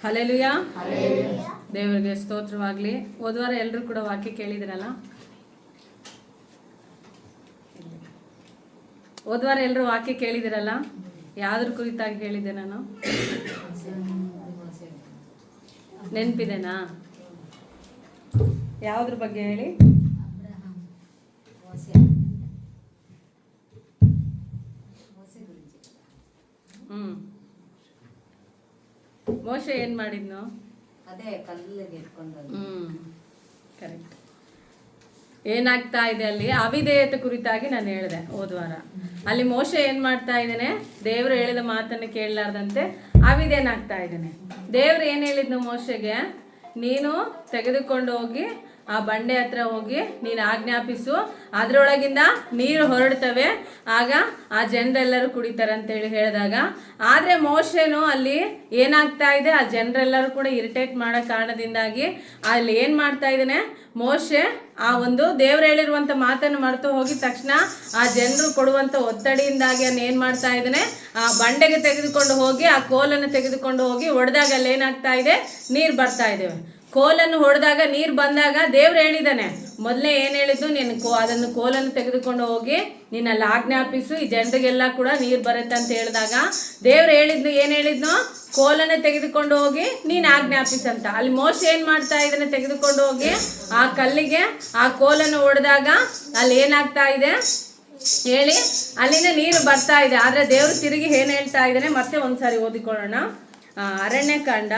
Hallelujah. ದೇವರಿಗೆ ಸ್ತೋತ್ರವಾಗಲಿ. ಹೋದ್ವಾರ ಎಲ್ಲರೂ ಕೂಡ ವಾಕ್ಯ ಕೇಳಿದಿರಲ್ಲ. ಹೋದ್ವಾರ ಎಲ್ಲರೂ ವಾಕ್ಯ ಕೇಳಿದಿರಲ್ಲ. ಯಾವ್ದ್ರ ಕುರಿತಾಗಿ ಹೇಳಿದ್ದೆ ನಾನು? ನೆನಪಿದೆನಾ? ಯಾವುದ್ರ ಬಗ್ಗೆ ಹೇಳಿ? ಮೋಶೆ ಏನ್ ಮಾಡಿದ್ನು? ಅದೇ ಕಲ್ಲಿಗೆ ಇಟ್ಕೊಂಡು. ಕರೆಕ್ಟ್. ಏನಾಗ್ತಾ ಇದೆ ಅಲ್ಲಿ? ಅವಿಧೇಯತೆ ಕುರಿತಾಗಿ ನಾನು ಹೇಳಿದೆ ಹೋದ್ವಾರ. ಅಲ್ಲಿ ಮೋಶೆ ಏನ್ ಮಾಡ್ತಾ ಇದ್ದಾನೆ? ದೇವ್ರು ಹೇಳಿದ ಮಾತನ್ನು ಕೇಳಲಾರ್ದಂತೆ ಅವಿಧೇಯನಾಗ್ತಾ ಇದ್ದಾನೆ. ದೇವ್ರು ಏನ್ ಹೇಳಿದ್ನು ಮೋಶೆಗೆ? ನೀನು ತೆಗೆದುಕೊಂಡು ಹೋಗಿ ಆ ಬಂಡೆ ಹತ್ರ ಹೋಗಿ ನೀನು ಆಜ್ಞಾಪಿಸು, ಅದರೊಳಗಿಂದ ನೀರು ಹೊರಡ್ತವೆ, ಆಗ ಆ ಜನರೆಲ್ಲರೂ ಕುಡಿತಾರೆ ಅಂತೇಳಿ ಹೇಳಿದಾಗ, ಆದರೆ ಮೋಶೆನೂ ಅಲ್ಲಿ ಏನಾಗ್ತಾ ಇದೆ, ಆ ಜನರೆಲ್ಲರೂ ಕೂಡ ಇರಿಟೇಟ್ ಮಾಡೋ ಕಾರಣದಿಂದಾಗಿ ಅಲ್ಲಿ ಏನು ಮಾಡ್ತಾ ಇದ್ದಾನೆ ಮೋಶೆ? ಆ ಒಂದು ದೇವ್ರು ಹೇಳಿರುವಂಥ ಮಾತನ್ನು ಮರೆತು ಹೋಗಿ ತಕ್ಷಣ ಆ ಜನರು ಕೊಡುವಂಥ ಒತ್ತಡಿಯಿಂದಾಗಿ ಅವನು ಏನು ಮಾಡ್ತಾ ಇದ್ದಾನೆ, ಆ ಬಂಡೆಗೆ ತೆಗೆದುಕೊಂಡು ಹೋಗಿ ಆ ಕೋಲನ್ನು ತೆಗೆದುಕೊಂಡು ಹೋಗಿ ಹೊಡೆದಾಗ ಅಲ್ಲಿ ಏನಾಗ್ತಾ ಇದೆ, ನೀರು ಬರ್ತಾ ಇದ್ದೇವೆ. ಕೋಲನ್ನು ಹೊಡೆದಾಗ ನೀರು ಬಂದಾಗ ದೇವ್ರು ಹೇಳಿದ್ದಾನೆ, ಮೊದಲೇ ಏನು ಹೇಳಿದ್ದು, ನೀನು ಅದನ್ನು ಕೋಲನ್ನು ತೆಗೆದುಕೊಂಡು ಹೋಗಿ ನೀನು ಅಲ್ಲಿ ಆಜ್ಞಾಪಿಸು, ಈ ಜನರಿಗೆಲ್ಲ ಕೂಡ ನೀರು ಬರುತ್ತೆ ಅಂತ ಹೇಳಿದಾಗ ದೇವ್ರು ಹೇಳಿದ್ನು, ಏನು ಹೇಳಿದ್ನು? ಕೋಲನ್ನು ತೆಗೆದುಕೊಂಡು ಹೋಗಿ ನೀನು ಆಜ್ಞಾಪಿಸಂತ. ಅಲ್ಲಿ ಮೋಶೆ ಏನು ಮಾಡ್ತಾ ಇದ್ದಾನೆ? ತೆಗೆದುಕೊಂಡು ಹೋಗಿ ಆ ಕಲ್ಲಿಗೆ ಆ ಕೋಲನ್ನು ಹೊಡೆದಾಗ ಅಲ್ಲಿ ಏನಾಗ್ತಾ ಇದೆ ಹೇಳಿ? ಅಲ್ಲಿನ ನೀರು ಬರ್ತಾ ಇದೆ. ಆದರೆ ದೇವ್ರು ತಿರುಗಿ ಏನು ಹೇಳ್ತಾ ಇದ್ದಾನೆ? ಮತ್ತೆ ಒಂದ್ಸಾರಿ ಓದಿಕೊಳ್ಳೋಣ. ಅರಣ್ಯಕಾಂಡ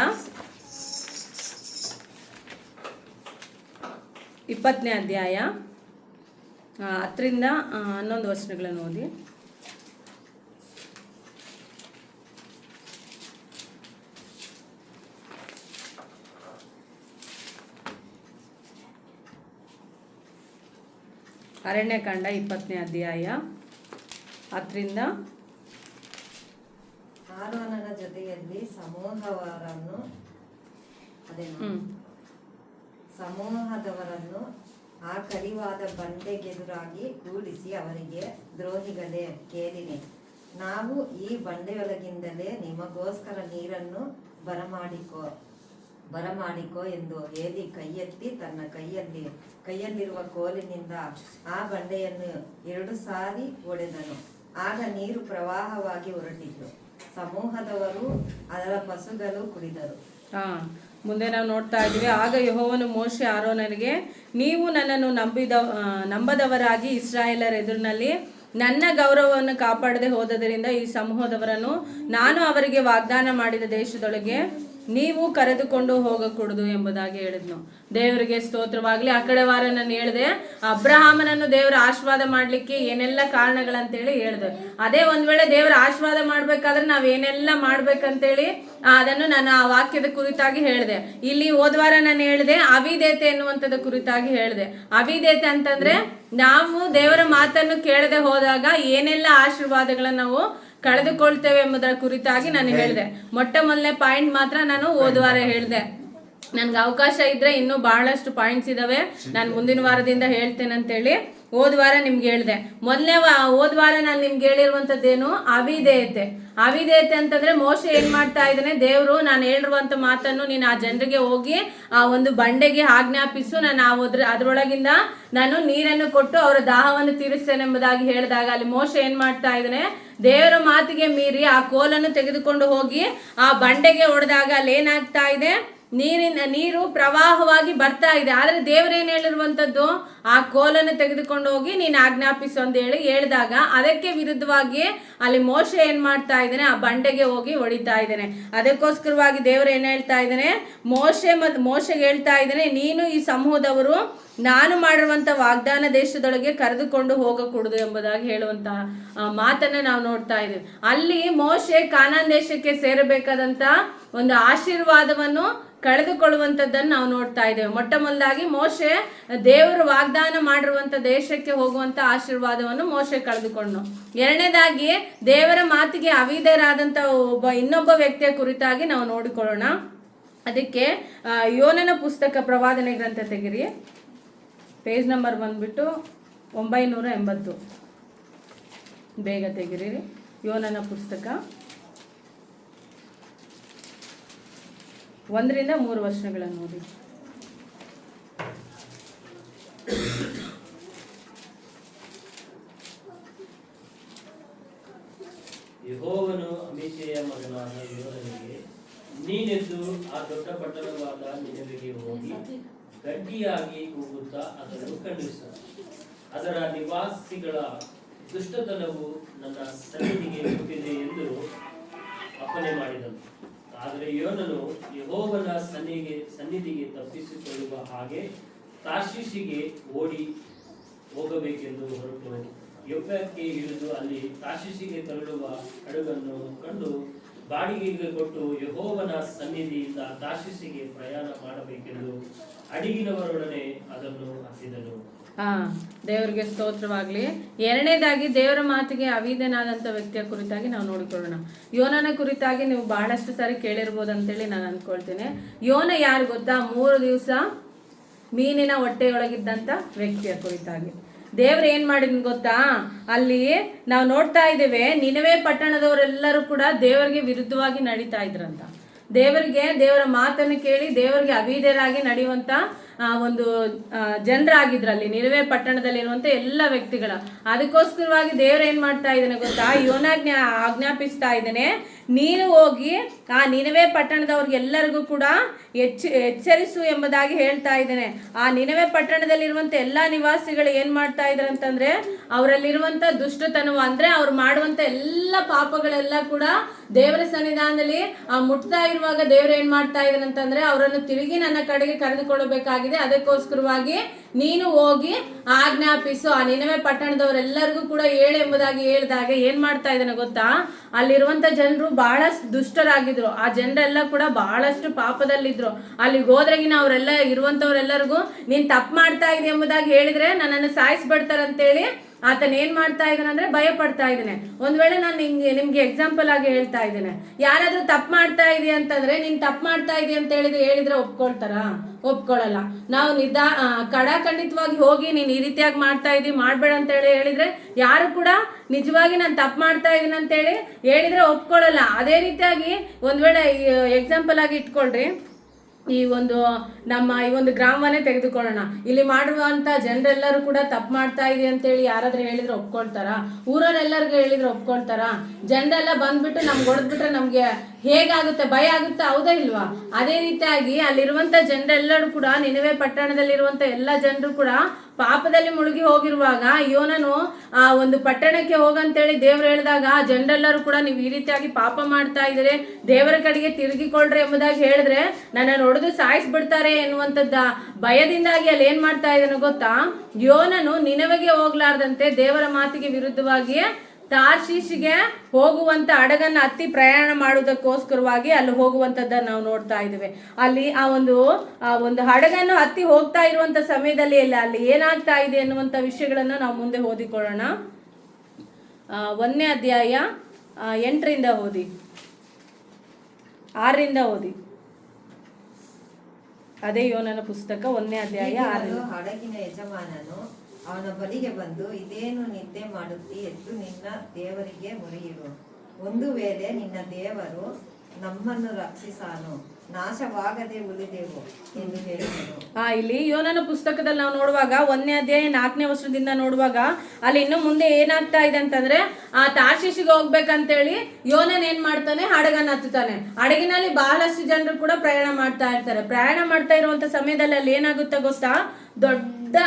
20ನೇ ಅಧ್ಯಾಯ 10ರಿಂದ 11 ವಚನಗಳನ್ನು ಓದಿ. ಅರಣ್ಯಕಾಂಡ 20ನೇ ಅಧ್ಯಾಯ 10ರಿಂದ. ಆರೋನನ ಜೊತೆಯಲ್ಲಿ ಸಮೂಹದವರನ್ನು ಆ ಕಡಿವಾದ ಬಂಡೆಗೆದುರಾಗಿ ಕೂಡಿಸಿ ಅವರಿಗೆ, ದ್ರೋಹಿಗಳೇ ಕೇಳಿರಿ, ನಾವು ಈ ಬಂಡೆಯೊಳಗಿಂದಲೇ ನಿಮಗೋಸ್ಕರ ನೀರನ್ನು ಬರಮಾಡಿಕೋ ಎಂದು ಹೇಳಿ ಕೈಯೆತ್ತಿ ತನ್ನ ಕೈಯಲ್ಲಿರುವ ಕೋಲಿನಿಂದ ಆ ಬಂಡೆಯನ್ನು 2 ಸಾರಿ ಹೊಡೆದನು. ಆಗ ನೀರು ಪ್ರವಾಹವಾಗಿ ಹೊರಟಿತು. ಸಮೂಹದವರು ಅದರ ಪಶುಗಳು ಕುಡಿದರು. ಮುಂದೆ ನಾವು ನೋಡ್ತಾ ಇದ್ದೀವಿ. ಆಗ ಯೆಹೋವನು ಮೋಶೆ ಆರೋನನಿಗೆ, ನೀವು ನನ್ನನ್ನು ನಂಬದವರಾಗಿ ಇಸ್ರಾಯೇಲರ ಎದುರಿನಲ್ಲಿ ನನ್ನ ಗೌರವವನ್ನು ಕಾಪಾಡದೆ ಹೋದದರಿಂದ ಈ ಸಮೂಹದವರನ್ನು ನಾನು ಅವರಿಗೆ ವಾಗ್ದಾನ ಮಾಡಿದ ದೇಶದೊಳಗೆ ನೀವು ಕರೆದುಕೊಂಡು ಹೋಗಕೂಡದು ಎಂಬುದಾಗಿ ಹೇಳಿದ್ನು. ದೇವರಿಗೆ ಸ್ತೋತ್ರವಾಗಲಿ. ಆ ಕಡೆ ವಾರ ನಾನು ಹೇಳಿದೆ, ಅಬ್ರಹಾಮನನ್ನು ದೇವರ ಆಶೀರ್ವಾದ ಮಾಡಲಿಕ್ಕೆ ಏನೆಲ್ಲ ಕಾರಣಗಳಂತೇಳಿ ಹೇಳಿದೆ. ಅದೇ ಒಂದು ವೇಳೆ ದೇವರ ಆಶೀರ್ವಾದ ಮಾಡಬೇಕಾದ್ರೆ ನಾವೇನೆಲ್ಲ ಮಾಡ್ಬೇಕಂತೇಳಿ ಅದನ್ನು ನಾನು ಆ ವಾಕ್ಯದ ಕುರಿತಾಗಿ ಹೇಳಿದೆ. ಇಲ್ಲಿ ಹೋದ್ವಾರ ನಾನು ಹೇಳಿದೆ ಅವಿಧೇಯತೆ ಎನ್ನುವಂಥದ್ದು ಕುರಿತಾಗಿ ಹೇಳಿದೆ. ಅವಿಧೇಯತೆ ಅಂತಂದ್ರೆ ನಾವು ದೇವರ ಮಾತನ್ನು ಕೇಳದೆ ಹೋದಾಗ ಏನೆಲ್ಲ ಆಶೀರ್ವಾದಗಳನ್ನು ನಾವು ಕಳೆದುಕೊಳ್ತೇವೆ ಎಂಬುದರ ಕುರಿತಾಗಿ ನಾನು ಹೇಳಿದೆ. ಮೊದಲನೇ ಪಾಯಿಂಟ್ ಮಾತ್ರ ನಾನು ಹೋದ್ವಾರ ಹೇಳಿದೆ. ನನ್ಗೆ ಅವಕಾಶ ಇದ್ರೆ ಇನ್ನೂ ಬಹಳಷ್ಟು ಪಾಯಿಂಟ್ಸ್ ಇದಾವೆ, ನಾನು ಮುಂದಿನ ವಾರದಿಂದ ಹೇಳ್ತೇನೆ ಅಂತೇಳಿ ಹೋದ್ವಾರ ನಿಮ್ಗೆ ಹೇಳಿದೆ. ಹೋದ್ವಾರ ನಾನು ನಿಮ್ಗೆ ಹೇಳಿರುವಂಥದ್ದೇನು? ಅವಿಧೇಯತೆ ಅಂತಂದ್ರೆ ಮೋಶೆ ಏನ್ ಮಾಡ್ತಾ ಇದ್ದಾನೆ? ದೇವರು ನಾನು ಹೇಳಿರುವಂತ ಮಾತನ್ನು ನೀನು ಆ ಜನರಿಗೆ ಹೋಗಿ ಆ ಒಂದು ಬಂಡೆಗೆ ಆಜ್ಞಾಪಿಸು, ನಾನು ಅದರೊಳಗಿಂದ ನಾನು ನೀರನ್ನು ಕೊಟ್ಟು ಅವರ ದಾಹವನ್ನು ತೀರಿಸ್ತೇನೆ ಎಂಬುದಾಗಿ ಹೇಳಿದಾಗ ಅಲ್ಲಿ ಮೋಶೆ ಏನ್ ಮಾಡ್ತಾ ಇದ್ದಾನೆ? ದೇವರ ಮಾತಿಗೆ ಮೀರಿ ಆ ಕೋಲನ್ನು ತೆಗೆದುಕೊಂಡು ಹೋಗಿ ಆ ಬಂಡೆಗೆ ಹೊಡೆದಾಗ ಅಲ್ಲಿ ಏನಾಗ್ತಾ ಇದೆ? ನೀರು ಪ್ರವಾಹವಾಗಿ ಬರ್ತಾ ಇದೆ. ಆದ್ರೆ ದೇವರೇನು ಹೇಳಿರುವಂಥದ್ದು? ಆ ಕೋಲನ್ನು ತೆಗೆದುಕೊಂಡು ಹೋಗಿ ನೀನು ಆಜ್ಞಾಪಿಸು ಅಂತ ಹೇಳಿದಾಗ ಅದಕ್ಕೆ ವಿರುದ್ಧವಾಗಿ ಅಲ್ಲಿ ಮೋಶೆ ಏನ್ ಮಾಡ್ತಾ ಇದ್ದಾನೆ? ಆ ಬಂಡೆಗೆ ಹೋಗಿ ಹೊಡಿತಾ ಇದ್ದಾನೆ. ಅದಕ್ಕೋಸ್ಕರವಾಗಿ ದೇವರು ಏನ್ ಹೇಳ್ತಾ ಇದ್ದಾನೆ? ಮೋಶೆಗೆ ಹೇಳ್ತಾ ಇದ್ದಾನೆ, ನೀನು ಈ ಸಮೂಹದವರು ನಾನು ಮಾಡಿರುವಂತ ವಾಗ್ದಾನ ದೇಶದೊಳಗೆ ಕರೆದುಕೊಂಡು ಹೋಗಕೂಡದು ಎಂಬುದಾಗಿ ಹೇಳುವಂತ ಮಾತನ್ನ ನಾವು ನೋಡ್ತಾ ಇದ್ದೀವಿ. ಅಲ್ಲಿ ಮೋಶೆ ಕಾನಾನ್ ದೇಶಕ್ಕೆ ಸೇರಬೇಕಾದಂತ ಒಂದು ಆಶೀರ್ವಾದವನ್ನು ಕಳೆದುಕೊಳ್ಳುವಂಥದ್ದನ್ನು ನಾವು ನೋಡ್ತಾ ಇದ್ದೇವೆ. ಮೊದಲಾಗಿ ಮೋಶೆ ದೇವರು ವಾಗ್ದಾನ ಮಾಡಿರುವಂಥ ದೇಶಕ್ಕೆ ಹೋಗುವಂಥ ಆಶೀರ್ವಾದವನ್ನು ಮೋಶೆ ಕಳೆದುಕೊಂಡು, ಎರಡನೇದಾಗಿ ದೇವರ ಮಾತಿಗೆ ಅವಿಧೇಯರಾದಂಥ ಇನ್ನೊಬ್ಬ ವ್ಯಕ್ತಿಯ ಕುರಿತಾಗಿ ನಾವು ನೋಡಿಕೊಳ್ಳೋಣ. ಅದಕ್ಕೆ ಯೋನನ ಪುಸ್ತಕ ಪ್ರವಾದನೆ ಗ್ರಂಥ ತೆಗಿರಿ, ಪೇಜ್ ನಂಬರ್ ಬಂದ್ಬಿಟ್ಟು 980. ಬೇಗ ತೆಗಿರಿ. ಯೋನನ ಪುಸ್ತಕ 1-3 ವಚನಗಳನ್ನು ಓದಿ. ಯೆಹೋವನು ಅಮಿಷೆಯ ಮಗನಾದ ಯೋನನಿಗೆ, ನೀನೆದ್ದು ಆ ದೊಡ್ಡ ಪಟ್ಟಣವಾದ ನಿನೆವೆಗೆ ಹೋಗಿ ಗಟ್ಟಿಯಾಗಿ ಕೂಗುತ್ತಾ ಅದನ್ನು ಖಂಡಿಸು. ಅದರ ನಿವಾಸಿಗಳ ದುಷ್ಟತನವು ನನ್ನ ಸನ್ನಿಧಿಗೆ ಮುಟ್ಟಿದೆ ಎಂದು ಅಪ್ಪಣೆ ಮಾಡಿದನು. ಆದರೆ ಯೋನನು ಯೆಹೋವನ ಸನ್ನಿಧಿಗೆ ತಪ್ಪಿಸಿಕೊಳ್ಳುವ ಹಾಗೆ ತಾರ್ಷೀಷಿಗೆ ಓಡಿ ಹೋಗಬೇಕೆಂದು ಹೊರಟು ಯೊಪ್ಪಕ್ಕೆ ಇಳಿದು ಅಲ್ಲಿ ತಾರ್ಷೀಷಿಗೆ ತೆರಳುವ ಹಡಗನ್ನು ಕಂಡು ಬಾಡಿಗೆಗೆ ಕೊಟ್ಟು ಯೆಹೋವನ ಸನ್ನಿಧಿಯಿಂದ ತಾರ್ಷೀಷಿಗೆ ಪ್ರಯಾಣ ಮಾಡಬೇಕೆಂದು ಹಡಗಿನವರೊಡನೆ ಅದನ್ನು ಹತ್ತಿದನು. ದೇವರಿಗೆ ಸ್ತೋತ್ರವಾಗಲಿ. ಎರಡನೇದಾಗಿ ದೇವರ ಮಾತಿಗೆ ಅವಿಧೇಯನಾದಂಥ ವ್ಯಕ್ತಿಯ ಕುರಿತಾಗಿ ನಾವು ನೋಡಿಕೊಳ್ಳೋಣ. ಯೋನನ ಕುರಿತಾಗಿ ನೀವು ಬಹಳಷ್ಟು ಸಾರಿ ಕೇಳಿರ್ಬೋದು ಅಂತೇಳಿ ನಾನು ಅಂದ್ಕೊಳ್ತೇನೆ. ಯೋನ ಯಾರು ಗೊತ್ತಾ? 3 ದಿವಸ ಮೀನಿನ ಹೊಟ್ಟೆಯೊಳಗಿದ್ದಂಥ ವ್ಯಕ್ತಿಯ ಕುರಿತಾಗಿ ದೇವ್ರು ಏನ್ ಮಾಡಿದ್ನು ಗೊತ್ತಾ? ಅಲ್ಲಿ ನಾವು ನೋಡ್ತಾ ಇದ್ದೇವೆ, ನಿನವೆ ಪಟ್ಟಣದವರೆಲ್ಲರೂ ಕೂಡ ದೇವರಿಗೆ ವಿರುದ್ಧವಾಗಿ ನಡೀತಾ ಇದ್ರಂತ. ದೇವರ ಮಾತನ್ನು ಕೇಳಿ ದೇವರಿಗೆ ಅವಿಧೇಯರಾಗಿ ನಡೆಯುವಂತ ಒಂದು ಜನರಾಗಿದ್ರಲ್ಲಿ ನಿನವೆ ಪಟ್ಟಣದಲ್ಲಿರುವಂತ ಎಲ್ಲ ವ್ಯಕ್ತಿಗಳ. ಅದಕ್ಕೋಸ್ಕರವಾಗಿ ದೇವ್ರು ಏನ್ ಮಾಡ್ತಾ ಇದ್ದಾನೆ ಗೊತ್ತಾ? ಆಜ್ಞಾಪಿಸ್ತಾ ಇದ್ದಾನೆ, ನೀನು ಹೋಗಿ ಆ ನಿನವೆ ಪಟ್ಟಣದವ್ರಿಗೆಲ್ಲರಿಗೂ ಕೂಡ ಎಚ್ಚರಿಸು ಎಂಬುದಾಗಿ ಹೇಳ್ತಾ ಇದ್ದಾನೆ. ಆ ನಿನವೆ ಪಟ್ಟಣದಲ್ಲಿರುವಂತ ಎಲ್ಲಾ ನಿವಾಸಿಗಳು ಏನ್ ಮಾಡ್ತಾ ಇದ್ದಾರೆ ಅಂತಂದ್ರೆ, ಅವರಲ್ಲಿರುವಂತ ದುಷ್ಟತನವು ಅಂದ್ರೆ ಅವ್ರು ಮಾಡುವಂತ ಎಲ್ಲ ಪಾಪಗಳೆಲ್ಲ ಕೂಡ ದೇವರ ಸನ್ನಿಧಾನದಲ್ಲಿ ಮುಟ್ತಾ ಇರುವಾಗ ದೇವ್ರು ಏನ್ ಮಾಡ್ತಾ ಇದ್ದಾನೆ ಅಂತಂದ್ರೆ, ಅವರನ್ನು ತಿರುಗಿ ನನ್ನ ಕಡೆಗೆ ಕರೆದುಕೊಳ್ಳಬೇಕಾಗಿದೆ. ಅದಕ್ಕೋಸ್ಕರವಾಗಿ ನೀನು ಹೋಗಿ ಆಜ್ಞಾಪಿಸು, ಆ ನಿನವೆ ಪಟ್ಟಣದವರೆಲ್ಲರಿಗೂ ಕೂಡ ಹೇಳು ಎಂಬುದಾಗಿ ಹೇಳಿದಾಗ ಏನ್ ಮಾಡ್ತಾ ಇದ್ದಾನೆ ಗೊತ್ತಾ? ಅಲ್ಲಿರುವಂತ ಜನರು ಬಹಳಷ್ಟು ದುಷ್ಟರಾಗಿದ್ರು. ಆ ಜನರೆಲ್ಲ ಕೂಡ ಬಹಳಷ್ಟು ಪಾಪದಲ್ಲಿದ್ರು. ಅಲ್ಲಿಗೆ ಹೋದ್ರಗಿನ ಅವರೆಲ್ಲ ಇರುವಂತವ್ರೆಲ್ಲರಿಗೂ ನೀನ್ ತಪ್ಪು ಮಾಡ್ತಾ ಇದೆ ಎಂಬುದಾಗಿ ಹೇಳಿದ್ರೆ ನನ್ನನ್ನು ಸಾಯಿಸ್ಬಿಡ್ತಾರಂತೇಳಿ ಆತನ ಏನ್ ಮಾಡ್ತಾ ಇದ್ದಾನೆ ಅಂದ್ರೆ ಭಯ ಪಡ್ತಾ ಇದ್ದಾನೆ. ಒಂದ್ ವೇಳೆ ನಾನು ನಿಮ್ಗೆ ಎಕ್ಸಾಂಪಲ್ ಆಗಿ ಹೇಳ್ತಾ ಇದ್ದೇನೆ, ಯಾರಾದ್ರೂ ತಪ್ಪು ಮಾಡ್ತಾ ಇದೀಯ ಅಂತಂದ್ರೆ, ನೀನ್ ತಪ್ಪು ಮಾಡ್ತಾ ಇದೀಯ ಅಂತ ಹೇಳಿದ್ರೆ ಒಪ್ಕೊಳ್ತಾರ? ಒಪ್ಕೊಳ್ಳಲ್ಲ. ನಾವು ಖಂಡಿತವಾಗಿ ಹೋಗಿ ನೀನ್ ಈ ರೀತಿಯಾಗಿ ಮಾಡ್ತಾ ಇದೀವಿ ಮಾಡ್ಬೇಡ ಅಂತ ಹೇಳಿದ್ರೆ ಯಾರು ಕೂಡ ನಿಜವಾಗಿ ನಾನು ತಪ್ಪು ಮಾಡ್ತಾ ಇದೀನಿ ಅಂತ ಹೇಳಿದ್ರೆ ಒಪ್ಕೊಳ್ಳಲ್ಲ. ಅದೇ ರೀತಿಯಾಗಿ ಒಂದ್ ವೇಳೆ ಎಕ್ಸಾಂಪಲ್ ಆಗಿ ಇಟ್ಕೊಳ್ರಿ, ಈ ಒಂದು ಗ್ರಾಮವನ್ನೇ ತೆಗೆದುಕೊಳ್ಳೋಣ. ಇಲ್ಲಿ ಮಾಡುವಂತ ಜನರೆಲ್ಲರೂ ಕೂಡ ತಪ್ಪು ಮಾಡ್ತಾ ಇದೆ ಅಂತೇಳಿ ಯಾರಾದ್ರೂ ಹೇಳಿದ್ರೆ ಒಪ್ಕೊಳ್ತಾರ? ಊರವರೆಲ್ಲರಿಗೂ ಹೇಳಿದ್ರೆ ಒಪ್ಕೊಳ್ತಾರ? ಜನರೆಲ್ಲ ಬಂದ್ಬಿಟ್ಟು ನಮ್ಗೆ ಹೊಡೆದ್ಬಿಟ್ರೆ ನಮ್ಗೆ ಹೇಗಾಗುತ್ತೆ? ಭಯ ಆಗುತ್ತೆ, ಹೌದಾ ಇಲ್ವಾ? ಅದೇ ರೀತಿಯಾಗಿ ಅಲ್ಲಿರುವಂತ ಜನರೆಲ್ಲರೂ ಕೂಡ, ನಿನವೆ ಪಟ್ಟಣದಲ್ಲಿರುವಂತ ಎಲ್ಲ ಜನರು ಕೂಡ ಪಾಪದಲ್ಲಿ ಮುಳುಗಿ ಹೋಗಿರುವಾಗ ಯೋನನು ಆ ಒಂದು ಪಟ್ಟಣಕ್ಕೆ ಹೋಗಂತೇಳಿ ದೇವ್ರು ಹೇಳಿದಾಗ ಆ ಜನರೆಲ್ಲರೂ ಕೂಡ ನೀವು ಈ ರೀತಿಯಾಗಿ ಪಾಪ ಮಾಡ್ತಾ ಇದ್ರೆ ದೇವರ ಕಡೆಗೆ ತಿರುಗಿಕೊಳ್ರಿ ಎಂಬುದಾಗಿ ಹೇಳಿದ್ರೆ ನನ್ನನ್ನು ಹೊಡೆದು ಸಾಯಿಸ್ಬಿಡ್ತಾರೆ ಎನ್ನುವಂಥದ್ದ ಭಯದಿಂದಾಗಿ ಅಲ್ಲಿ ಏನ್ ಮಾಡ್ತಾ ಇದ್ದಾನೆ ಗೊತ್ತಾ? ಯೋನನು ನಿನವೆಗೆ ಹೋಗ್ಲಾರ್ದಂತೆ ದೇವರ ಮಾತಿಗೆ ವಿರುದ್ಧವಾಗಿ ತಾರ್ಷೀಷಿಗೆ ಹೋಗುವಂತ ಹಡಗನ್ನು ಹತ್ತಿ ಪ್ರಯಾಣ ಮಾಡುವುದಕ್ಕೋಸ್ಕರವಾಗಿ ಅಲ್ಲಿ ಹೋಗುವಂತದ್ದನ್ನು ನಾವು ನೋಡ್ತಾ ಇದ್ದೇವೆ. ಅಲ್ಲಿ ಆ ಒಂದು ಹಡಗನ್ನು ಹತ್ತಿ ಹೋಗ್ತಾ ಇರುವಂತ ಸಮಯದಲ್ಲಿ ಅಲ್ಲಿ ಏನಾಗ್ತಾ ಇದೆ ಎನ್ನುವಂತ ವಿಷಯಗಳನ್ನ ನಾವು ಮುಂದೆ ಓದಿಕೊಳ್ಳೋಣ. 1ನೇ ಅಧ್ಯಾಯ 8ರಿಂದ ಓದಿ, 6ರಿಂದ ಓದಿ. ಅದೇ ಯೋನನ ಪುಸ್ತಕ 1ನೇ ಅಧ್ಯಾಯ 6. ಹಡಗಿನ ಯಜಮಾನನು ಅವನ ಬಳಿಗೆ ಬಂದು, ಇದೇನು ನಿದ್ದೆ ಮಾಡುತ್ತಿ? ಎದ್ದು ನಿನ್ನ ದೇವರಿಗೆ ಮೊರೆಯಿಡು. ಒಂದು ವೇಳೆ ನಿನ್ನ ದೇವರು ನಮ್ಮನ್ನು ರಕ್ಷಿಸಾನು, ನಾಶವಾಗದೆ ಉಳಿದೆವು ಎಂದು ಹೇಳಿದನು. ಇಲ್ಲಿ ಯೋನನ ಪುಸ್ತಕದಲ್ಲಿ ನಾವು ನೋಡುವಾಗ 1ನೇ ಅಧ್ಯಾಯ 4ನೇ ವಚನದಿಂದ ನೋಡುವಾಗ ಅಲ್ಲಿ ಇನ್ನು ಮುಂದೆ ಏನಾಗ್ತಾ ಇದೆ ಅಂತಂದ್ರೆ, ಆ ತಾರ್ಷೀಷಿಗೆ ಹೋಗ್ಬೇಕಂತೇಳಿ ಯೋನನ್ ಏನ್ ಮಾಡ್ತಾನೆ? ಹಡಗನ್ನ ಹತ್ತುತ್ತಾನೆ. ಹಡಗಿನಲ್ಲಿ ಬಹಳಷ್ಟು ಜನರು ಕೂಡ ಪ್ರಯಾಣ ಮಾಡ್ತಾ ಇರ್ತಾರೆ. ಪ್ರಯಾಣ ಮಾಡ್ತಾ ಇರುವಂತ ಸಮಯದಲ್ಲಿ ಅಲ್ಲಿ ಏನಾಗುತ್ತೆ ಗೊತ್ತಾ? ದೊಡ್ಡ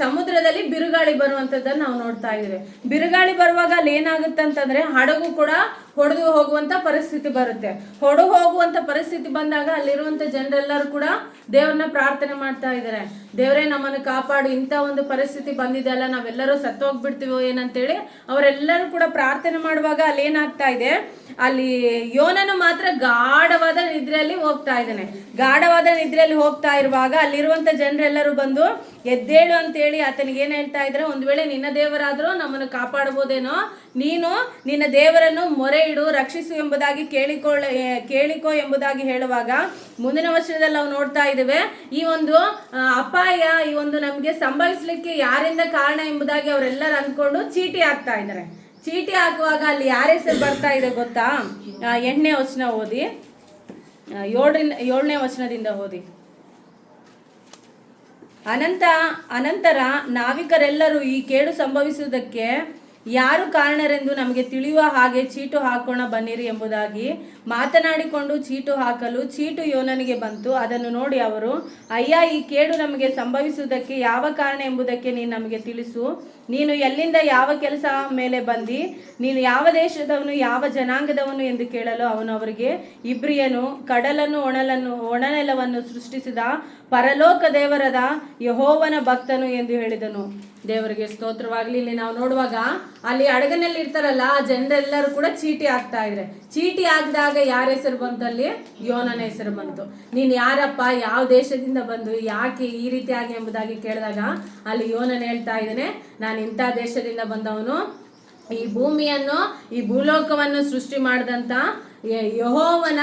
ಸಮುದ್ರದಲ್ಲಿ ಬಿರುಗಾಳಿ ಬರುವಂತದ್ದನ್ನು ನಾವು ನೋಡ್ತಾ ಇದ್ದೇವೆ. ಬಿರುಗಾಳಿ ಬರುವಾಗ ಅಲ್ಲಿ ಏನಾಗುತ್ತೆ ಅಂತಂದ್ರೆ ಹಡಗು ಕೂಡ ಹೊಡೆದು ಹೋಗುವಂತ ಪರಿಸ್ಥಿತಿ ಬರುತ್ತೆ. ಹೊಡೆದು ಹೋಗುವಂತ ಪರಿಸ್ಥಿತಿ ಬಂದಾಗ ಅಲ್ಲಿರುವಂತ ಜನರೆಲ್ಲರೂ ಕೂಡ ದೇವ್ರನ್ನ ಪ್ರಾರ್ಥನೆ ಮಾಡ್ತಾ ಇದ್ದಾರೆ, ದೇವರೇ ನಮ್ಮನ್ನು ಕಾಪಾಡು, ಇಂಥ ಒಂದು ಪರಿಸ್ಥಿತಿ ಬಂದಿದೆ ಅಲ್ಲ, ನಾವೆಲ್ಲರೂ ಸತ್ತೋಗ್ಬಿಡ್ತೀವೋ ಏನಂತೇಳಿ ಅವರೆಲ್ಲರೂ ಕೂಡ ಪ್ರಾರ್ಥನೆ ಮಾಡುವಾಗ ಅಲ್ಲಿ ಏನಾಗ್ತಾ ಇದೆ? ಅಲ್ಲಿ ಯೋನನು ಮಾತ್ರ ಗಾಢವಾದ ನಿದ್ರೆಯಲ್ಲಿ ಹೋಗ್ತಾ ಇದ್ದಾನೆ. ಗಾಢವಾದ ನಿದ್ರೆಯಲ್ಲಿ ಹೋಗ್ತಾ ಇರುವಾಗ ಅಲ್ಲಿರುವಂತ ಜನರೆಲ್ಲರೂ ಬಂದು ಎದ್ದೇಳು ಅಂತೇಳಿ ಆತನಿಗೆ ಏನ್ ಹೇಳ್ತಾ ಇದ್ರೆ, ಒಂದು ವೇಳೆ ನಿನ್ನ ದೇವರಾದ್ರೂ ನಮ್ಮನ್ನು ಕಾಪಾಡಬಹುದೇನೋ, ನೀನು ನಿನ್ನ ದೇವರನ್ನು ಮೊರೆ ಇಡು, ರಕ್ಷಿಸು ಎಂಬುದಾಗಿ ಕೇಳಿಕೋ ಎಂಬುದಾಗಿ ಹೇಳುವಾಗ ಮುಂದಿನ ವರ್ಷದಲ್ಲಿ ನಾವು ನೋಡ್ತಾ ಇದ್ದೇವೆ, ಈ ಒಂದು ಅಪಾಯ ಈ ಒಂದು ನಮ್ಗೆ ಸಂಭವಿಸ್ಲಿಕ್ಕೆ ಯಾರಿಂದ ಕಾರಣ ಎಂಬುದಾಗಿ ಅವರೆಲ್ಲರೂ ಅಂದ್ಕೊಂಡು ಚೀಟಿ ಹಾಕ್ತಾ ಇದ್ದಾರೆ. ಚೀಟಿ ಹಾಕುವಾಗ ಅಲ್ಲಿ ಯಾರ ಹೆಸರು ಬರ್ತಾ ಇದೆ ಗೊತ್ತಾ? 8ನೇ ವಚನ ಓದಿ. ಏಳನೇ ವಚನದಿಂದ ಓದಿ. ಅನಂತರ ನಾವಿಕರೆಲ್ಲರೂ ಈ ಕೇಡು ಸಂಭವಿಸುವುದಕ್ಕೆ ಯಾರು ಕಾರಣರೆಂದು ನಮಗೆ ತಿಳಿಯುವ ಹಾಗೆ ಚೀಟು ಹಾಕೋಣ ಬನ್ನಿರಿ ಎಂಬುದಾಗಿ ಮಾತನಾಡಿಕೊಂಡು ಚೀಟು ಹಾಕಲು ಚೀಟು ಯೋನನಿಗೆ ಬಂತು. ಅದನ್ನು ನೋಡಿ ಅವರು, ಅಯ್ಯ, ಈ ಕೇಡು ನಮಗೆ ಸಂಭವಿಸುವುದಕ್ಕೆ ಯಾವ ಕಾರಣ ಎಂಬುದಕ್ಕೆ ನೀನು ನಮಗೆ ತಿಳಿಸು. ನೀನು ಎಲ್ಲಿಂದ ಯಾವ ಕೆಲಸ ಮೇಲೆ ಬಂದಿ, ನೀನು ಯಾವ ದೇಶದವನು ಯಾವ ಜನಾಂಗದವನು ಎಂದು ಕೇಳಲು ಅವನು ಅವರಿಗೆ, ಇಬ್ರಿಯನು, ಕಡಲನ್ನು ಒಣನೆಲವನ್ನು ಸೃಷ್ಟಿಸಿದ ಪರಲೋಕ ದೇವರಾದ ಯೆಹೋವನ ಭಕ್ತನು ಎಂದು ಹೇಳಿದನು. ದೇವರಿಗೆ ಸ್ತೋತ್ರವಾಗಲಿ. ಇಲ್ಲಿ ನಾವು ನೋಡುವಾಗ ಅಲ್ಲಿ ಹಡಗಿನಲ್ಲಿ ಇರ್ತಾರಲ್ಲ ಆ ಜನರೆಲ್ಲರೂ ಕೂಡ ಚೀಟಿ ಹಾಕ್ತಾ ಇದ್ರೆ, ಚೀಟಿ ಹಾಕಿದಾಗ ಯಾರ ಹೆಸರು ಬಂತು? ಅಲ್ಲಿ ಯೋನನ ಹೆಸರು ಬಂತು. ನೀನು ಯಾರಪ್ಪ, ಯಾವ ದೇಶದಿಂದ ಬಂದು, ಯಾಕೆ ಈ ರೀತಿಯಾಗಿ ಎಂಬುದಾಗಿ ಕೇಳಿದಾಗ ಅಲ್ಲಿ ಯೋನನ ಹೇಳ್ತಾ ಇದ್ದಾನೆ, ನಾನು ಇಂಥ ದೇಶದಿಂದ ಬಂದವನು, ಈ ಭೂಮಿಯನ್ನು ಈ ಭೂಲೋಕವನ್ನು ಸೃಷ್ಟಿ ಮಾಡಿದಂಥ ಯೆಹೋವನ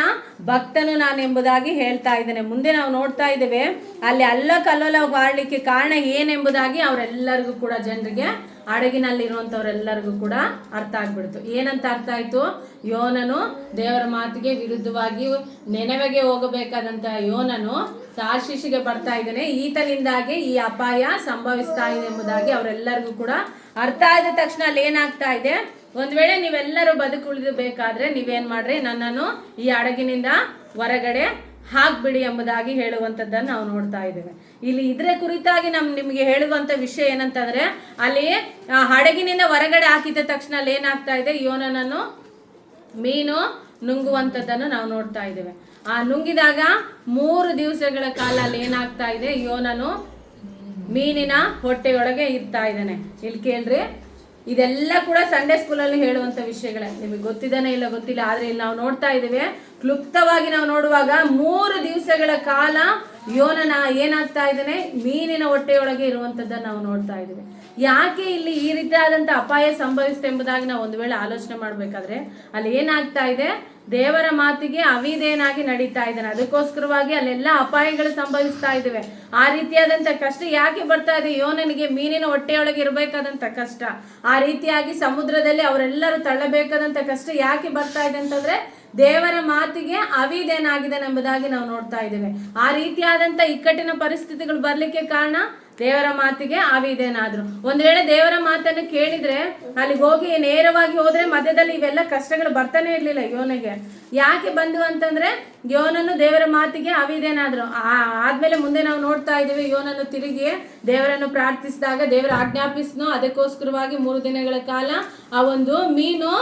ಭಕ್ತನು ನಾನು ಎಂಬುದಾಗಿ ಹೇಳ್ತಾ ಇದ್ದೇನೆ. ಮುಂದೆ ನಾವು ನೋಡ್ತಾ ಇದ್ದೇವೆ ಅಲ್ಲಿ ಕಲ್ಲೋಲ ಮಾಡಲಿಕ್ಕೆ ಕಾರಣ ಏನೆಂಬುದಾಗಿ ಅವರೆಲ್ಲರಿಗೂ ಕೂಡ, ಜನರಿಗೆ ಹಡಗಿನಲ್ಲಿರುವಂಥವ್ರೆಲ್ಲರಿಗೂ ಕೂಡ ಅರ್ಥ ಆಗ್ಬಿಡ್ತು. ಏನಂತ ಅರ್ಥ ಆಯ್ತು? ಯೋನನು ದೇವರ ಮಾತಿಗೆ ವಿರುದ್ಧವಾಗಿ ನೆನವೆಗೆ ಹೋಗಬೇಕಾದಂತ ಯೋನನು ತಾರ್ಷೀಷಿಗೆ ಬರ್ತಾ ಇದ್ದಾನೆ, ಈತನಿಂದಾಗಿ ಈ ಅಪಾಯ ಸಂಭವಿಸ್ತಾ ಇದೆ ಎಂಬುದಾಗಿ ಅವರೆಲ್ಲರಿಗೂ ಕೂಡ ಅರ್ಥ ಆದ ತಕ್ಷಣ ಅಲ್ಲಿ ಏನಾಗ್ತಾ ಇದೆ, ಒಂದ್ ವೇಳೆ ನೀವೆಲ್ಲರೂ ಬದುಕುಳಿಬೇಕಾದ್ರೆ ನೀವೇನ್ ಮಾಡ್ರಿ, ನನ್ನನ್ನು ಈ ಹಡಗಿನಿಂದ ಹೊರಗಡೆ ಹಾಕ್ಬಿಡಿ ಎಂಬುದಾಗಿ ಹೇಳುವಂಥದ್ದನ್ನು ನಾವು ನೋಡ್ತಾ ಇದ್ದೇವೆ. ಇಲ್ಲಿ ಇದ್ರ ಕುರಿತಾಗಿ ನಿಮಗೆ ಹೇಳುವಂಥ ವಿಷಯ ಏನಂತಂದ್ರೆ, ಅಲ್ಲಿ ಹಡಗಿನಿಂದ ಹೊರಗಡೆ ಹಾಕಿದ ತಕ್ಷಣ ಅಲ್ಲಿ ಏನಾಗ್ತಾ ಇದೆ, ಯೋನನನ್ನು ಮೀನು ನುಂಗುವಂಥದ್ದನ್ನು ನಾವು ನೋಡ್ತಾ ಇದ್ದೇವೆ. ಆ ನುಂಗಿದಾಗ 3 ದಿವಸಗಳ ಕಾಲ ಅಲ್ಲಿ ಏನಾಗ್ತಾ ಇದೆ, ಯೋನನು ಮೀನಿನ ಹೊಟ್ಟೆಯೊಳಗೆ ಇರ್ತಾ ಇದ್ದಾನೆ. ಇಲ್ಲಿ ಕೇಳ್ರಿ, ಇದೆಲ್ಲ ಕೂಡ ಸಂಡೇ ಸ್ಕೂಲಲ್ಲಿ ಹೇಳುವಂಥ ವಿಷಯಗಳೇ. ನಿಮಗೆ ಗೊತ್ತಿದ್ದಾನೆ ಇಲ್ಲ ಗೊತ್ತಿಲ್ಲ, ಆದರೆ ಇಲ್ಲಿ ನಾವು ನೋಡ್ತಾ ಇದ್ದೇವೆ ಕ್ಲುಪ್ತವಾಗಿ ನಾವು ನೋಡುವಾಗ 3 ದಿವಸಗಳ ಕಾಲ ಯೋನನ ಏನಾಗ್ತಾ ಇದ್ದಾನೆ, ಮೀನಿನ ಹೊಟ್ಟೆಯೊಳಗೆ ಇರುವಂಥದ್ದನ್ನು ನಾವು ನೋಡ್ತಾ ಇದ್ದೇವೆ. ಯಾಕೆ ಇಲ್ಲಿ ಈ ರೀತಿಯಾದಂಥ ಅಪಾಯ ಸಂಭವಿಸುತ್ತೆ ಎಂಬುದಾಗಿ ನಾವು ಒಂದು ವೇಳೆ ಆಲೋಚನೆ ಮಾಡಬೇಕಾದ್ರೆ ಅಲ್ಲಿ ಏನಾಗ್ತಾ ಇದೆ, ದೇವರ ಮಾತಿಗೆ ಅವಿಧೇಯನಾಗಿ ನಡೀತಾ ಇದ್ದಾನೆ. ಅದಕ್ಕೋಸ್ಕರವಾಗಿ ಅಲ್ಲೆಲ್ಲ ಅಪಾಯಗಳು ಸಂಭವಿಸ್ತಾ ಇದ್ದೇವೆ. ಆ ರೀತಿಯಾದಂಥ ಕಷ್ಟ ಯಾಕೆ ಬರ್ತಾ ಇದೆ? ಯೋನನಿಗೆ ಮೀನಿನ ಹೊಟ್ಟೆಯೊಳಗೆ ಇರಬೇಕಾದಂಥ ಕಷ್ಟ, ಆ ರೀತಿಯಾಗಿ ಸಮುದ್ರದಲ್ಲಿ ಅವರೆಲ್ಲರೂ ತಳ್ಳಬೇಕಾದಂಥ ಕಷ್ಟ ಯಾಕೆ ಬರ್ತಾ ಇದೆ ಅಂತಂದ್ರೆ, ದೇವರ ಮಾತಿಗೆ ಅವಿಧೇಯನಾಗಿದ್ದಾನೆ ಎಂಬುದಾಗಿ ನಾವು ನೋಡ್ತಾ ಇದ್ದೇವೆ. ಆ ರೀತಿಯಾದಂಥ ಇಕ್ಕಟ್ಟಿನ ಪರಿಸ್ಥಿತಿಗಳು ಬರ್ಲಿಕ್ಕೆ ಕಾರಣ ದೇವರ ಮಾತಿಗೆ ಅವಿಧೇಯನಾದ್ರು. ಒಂದ್ ವೇಳೆ ದೇವರ ಮಾತನ್ನು ಕೇಳಿದ್ರೆ ಅಲ್ಲಿಗೆ ಹೋಗಿ ನೇರವಾಗಿ ಹೋದ್ರೆ ಮಧ್ಯದಲ್ಲಿ ಇವೆಲ್ಲ ಕಷ್ಟಗಳು ಬರ್ತಾನೆ ಇರ್ಲಿಲ್ಲ ಯೋನಿಗೆ. ಯಾಕೆ ಬಂದು ಅಂತಂದ್ರೆ, ಯೋನನು ದೇವರ ಮಾತಿಗೆ ಅವಿಧೇಯನಾದ್ರು. ಆದ್ಮೇಲೆ ಮುಂದೆ ನಾವು ನೋಡ್ತಾ ಇದ್ದೀವಿ, ಯೋನನು ತಿರುಗಿ ದೇವರನ್ನು ಪ್ರಾರ್ಥಿಸಿದಾಗ ದೇವರ ಆಜ್ಞಾಪಿಸ್ನು. ಅದಕ್ಕೋಸ್ಕರವಾಗಿ 3 ದಿನಗಳ ಕಾಲ ಆ ಒಂದು ಮೀನು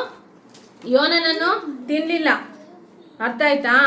ಯೋನನನ್ನು ತಿನ್ಲಿಲ್ಲ. ಅರ್ಥ ಆಯ್ತಾ?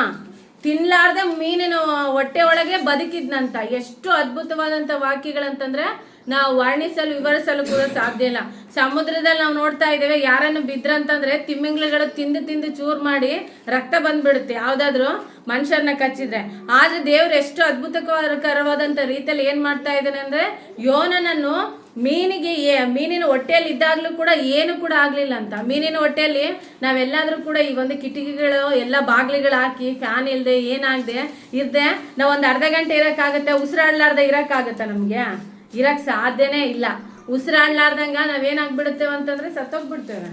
ತಿನ್ಲಾರ್ದೆ ಮೀನಿನ ಹೊಟ್ಟೆ ಒಳಗೆ ಬದುಕಿದ್ನಂತ. ಎಷ್ಟು ಅದ್ಭುತವಾದಂಥ ವಾಕ್ಯಗಳಂತಂದ್ರೆ ನಾವು ವರ್ಣಿಸಲು ವಿವರಿಸಲು ಕೂಡ ಸಾಧ್ಯ ಇಲ್ಲ. ಸಮುದ್ರದಲ್ಲಿ ನಾವು ನೋಡ್ತಾ ಇದ್ದೇವೆ, ಯಾರನ್ನು ಬಿದ್ರಂತಂದ್ರೆ ತಿಮ್ಮಿಂಗ್ಳುಗಳು ತಿಂದು ಚೂರು ಮಾಡಿ ರಕ್ತ ಬಂದ್ಬಿಡುತ್ತೆ ಯಾವುದಾದ್ರೂ ಮನುಷ್ಯರನ್ನ ಕಚ್ಚಿದ್ರೆ. ಆದ್ರೆ ದೇವ್ರು ಎಷ್ಟು ಅದ್ಭುತಕರವಾದಂಥ ರೀತಿಯಲ್ಲಿ ಏನ್ ಮಾಡ್ತಾ ಇದ್ದಾನೆ ಅಂದ್ರೆ, ಯೋನನನ್ನು ಮೀನಿನ ಹೊಟ್ಟೆಯಲ್ಲಿ ಇದ್ದಾಗ್ಲೂ ಕೂಡ ಏನು ಕೂಡ ಆಗ್ಲಿಲ್ಲ ಅಂತ. ಮೀನಿನ ಹೊಟ್ಟೆಯಲ್ಲಿ ನಾವೆಲ್ಲಾದ್ರೂ ಕೂಡ ಈ ಒಂದು ಕಿಟಕಿಗಳು ಎಲ್ಲ ಬಾಗಿಲುಗಳು ಹಾಕಿ ಫ್ಯಾನ್ ಇಲ್ಲದೆ ಏನಾಗದೆ ಇರ್ದೆ ನಾವು ಒಂದು ಅರ್ಧ ಗಂಟೆ ಇರೋಕ್ಕಾಗತ್ತೆ? ಉಸಿರಾಡ್ಲಾರ್ದೆ ಇರೋಕ್ಕಾಗತ್ತೆ? ನಮಗೆ ಇರಕ್ಕೆ ಸಾಧ್ಯನೇ ಇಲ್ಲ. ಉಸಿರಾಡ್ಲಾರ್ದಂಗ ನಾವೇನಾಗ್ಬಿಡುತ್ತೇವೆ ಅಂತಂದ್ರೆ ಸತ್ತೋಗ್ಬಿಡ್ತೇವೆ.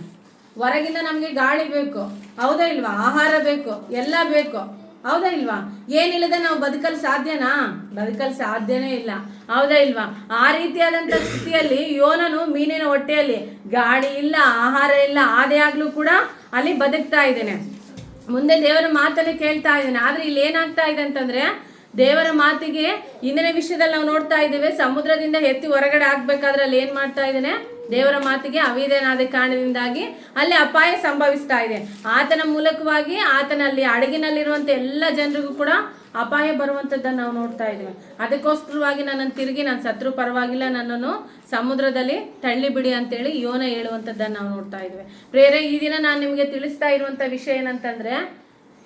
ಹೊರಗಿಂದ ನಮಗೆ ಗಾಳಿ ಬೇಕು, ಹೌದಾ ಇಲ್ವಾ? ಆಹಾರ ಬೇಕು, ಎಲ್ಲ ಬೇಕು, ಹೌದಾ ಇಲ್ವಾ? ಏನಿಲ್ಲದೆ ನಾವು ಬದುಕಲು ಸಾಧ್ಯನಾ? ಬದುಕಲು ಸಾಧ್ಯನೇ ಇಲ್ಲ, ಹೌದಾ ಇಲ್ವಾ? ಆ ರೀತಿಯಾದಂಥ ಸ್ಥಿತಿಯಲ್ಲಿ ಯೋನನು ಮೀನಿನ ಹೊಟ್ಟೆಯಲ್ಲಿ ಗಾಳಿ ಇಲ್ಲ, ಆಹಾರ ಇಲ್ಲ, ಆದೇ ಆಗ್ಲೂ ಕೂಡ ಅಲ್ಲಿ ಬದುಕ್ತಾ ಇದ್ದೇನೆ. ಮುಂದೆ ದೇವರ ಮಾತನ್ನು ಕೇಳ್ತಾ ಇದ್ದೇನೆ. ಆದ್ರೆ ಇಲ್ಲಿ ಏನಾಗ್ತಾ ಇದೆ ಅಂತಂದ್ರೆ, ದೇವರ ಮಾತಿಗೆ ಇಂದಿನ ವಿಷಯದಲ್ಲಿ ನಾವು ನೋಡ್ತಾ ಇದ್ದೇವೆ, ಸಮುದ್ರದಿಂದ ಎತ್ತಿ ಹೊರಗಡೆ ಹಾಕ್ಬೇಕಾದ್ರೆ ಅಲ್ಲಿ ಏನ್ ಮಾಡ್ತಾ ಇದ್ದೇನೆ, ದೇವರ ಮಾತಿಗೆ ಅವಿಧೇಯನಾದ ಕಾರಣದಿಂದಾಗಿ ಅಲ್ಲಿ ಅಪಾಯ ಸಂಭವಿಸ್ತಾ ಇದೆ. ಆತನ ಮೂಲಕವಾಗಿ ಆತನಲ್ಲಿ ಹಡಗಿನಲ್ಲಿರುವಂಥ ಎಲ್ಲ ಜನರಿಗೂ ಕೂಡ ಅಪಾಯ ಬರುವಂಥದ್ದನ್ನು ನಾವು ನೋಡ್ತಾ ಇದ್ದೇವೆ. ಅದಕ್ಕೋಸ್ಕರವಾಗಿ ನನ್ನನ್ನು ತಿರುಗಿ ನಾನು ಸತ್ರು ಪರವಾಗಿಲ್ಲ, ನನ್ನನ್ನು ಸಮುದ್ರದಲ್ಲಿ ತಳ್ಳಿಬಿಡಿ ಅಂತೇಳಿ ಯೋನ ಹೇಳುವಂಥದ್ದನ್ನು ನಾವು ನೋಡ್ತಾ ಇದ್ದೇವೆ. ಪ್ರೇರೆ, ಈ ದಿನ ನಾನು ನಿಮಗೆ ತಿಳಿಸ್ತಾ ಇರುವಂಥ ವಿಷಯ ಏನಂತಂದ್ರೆ,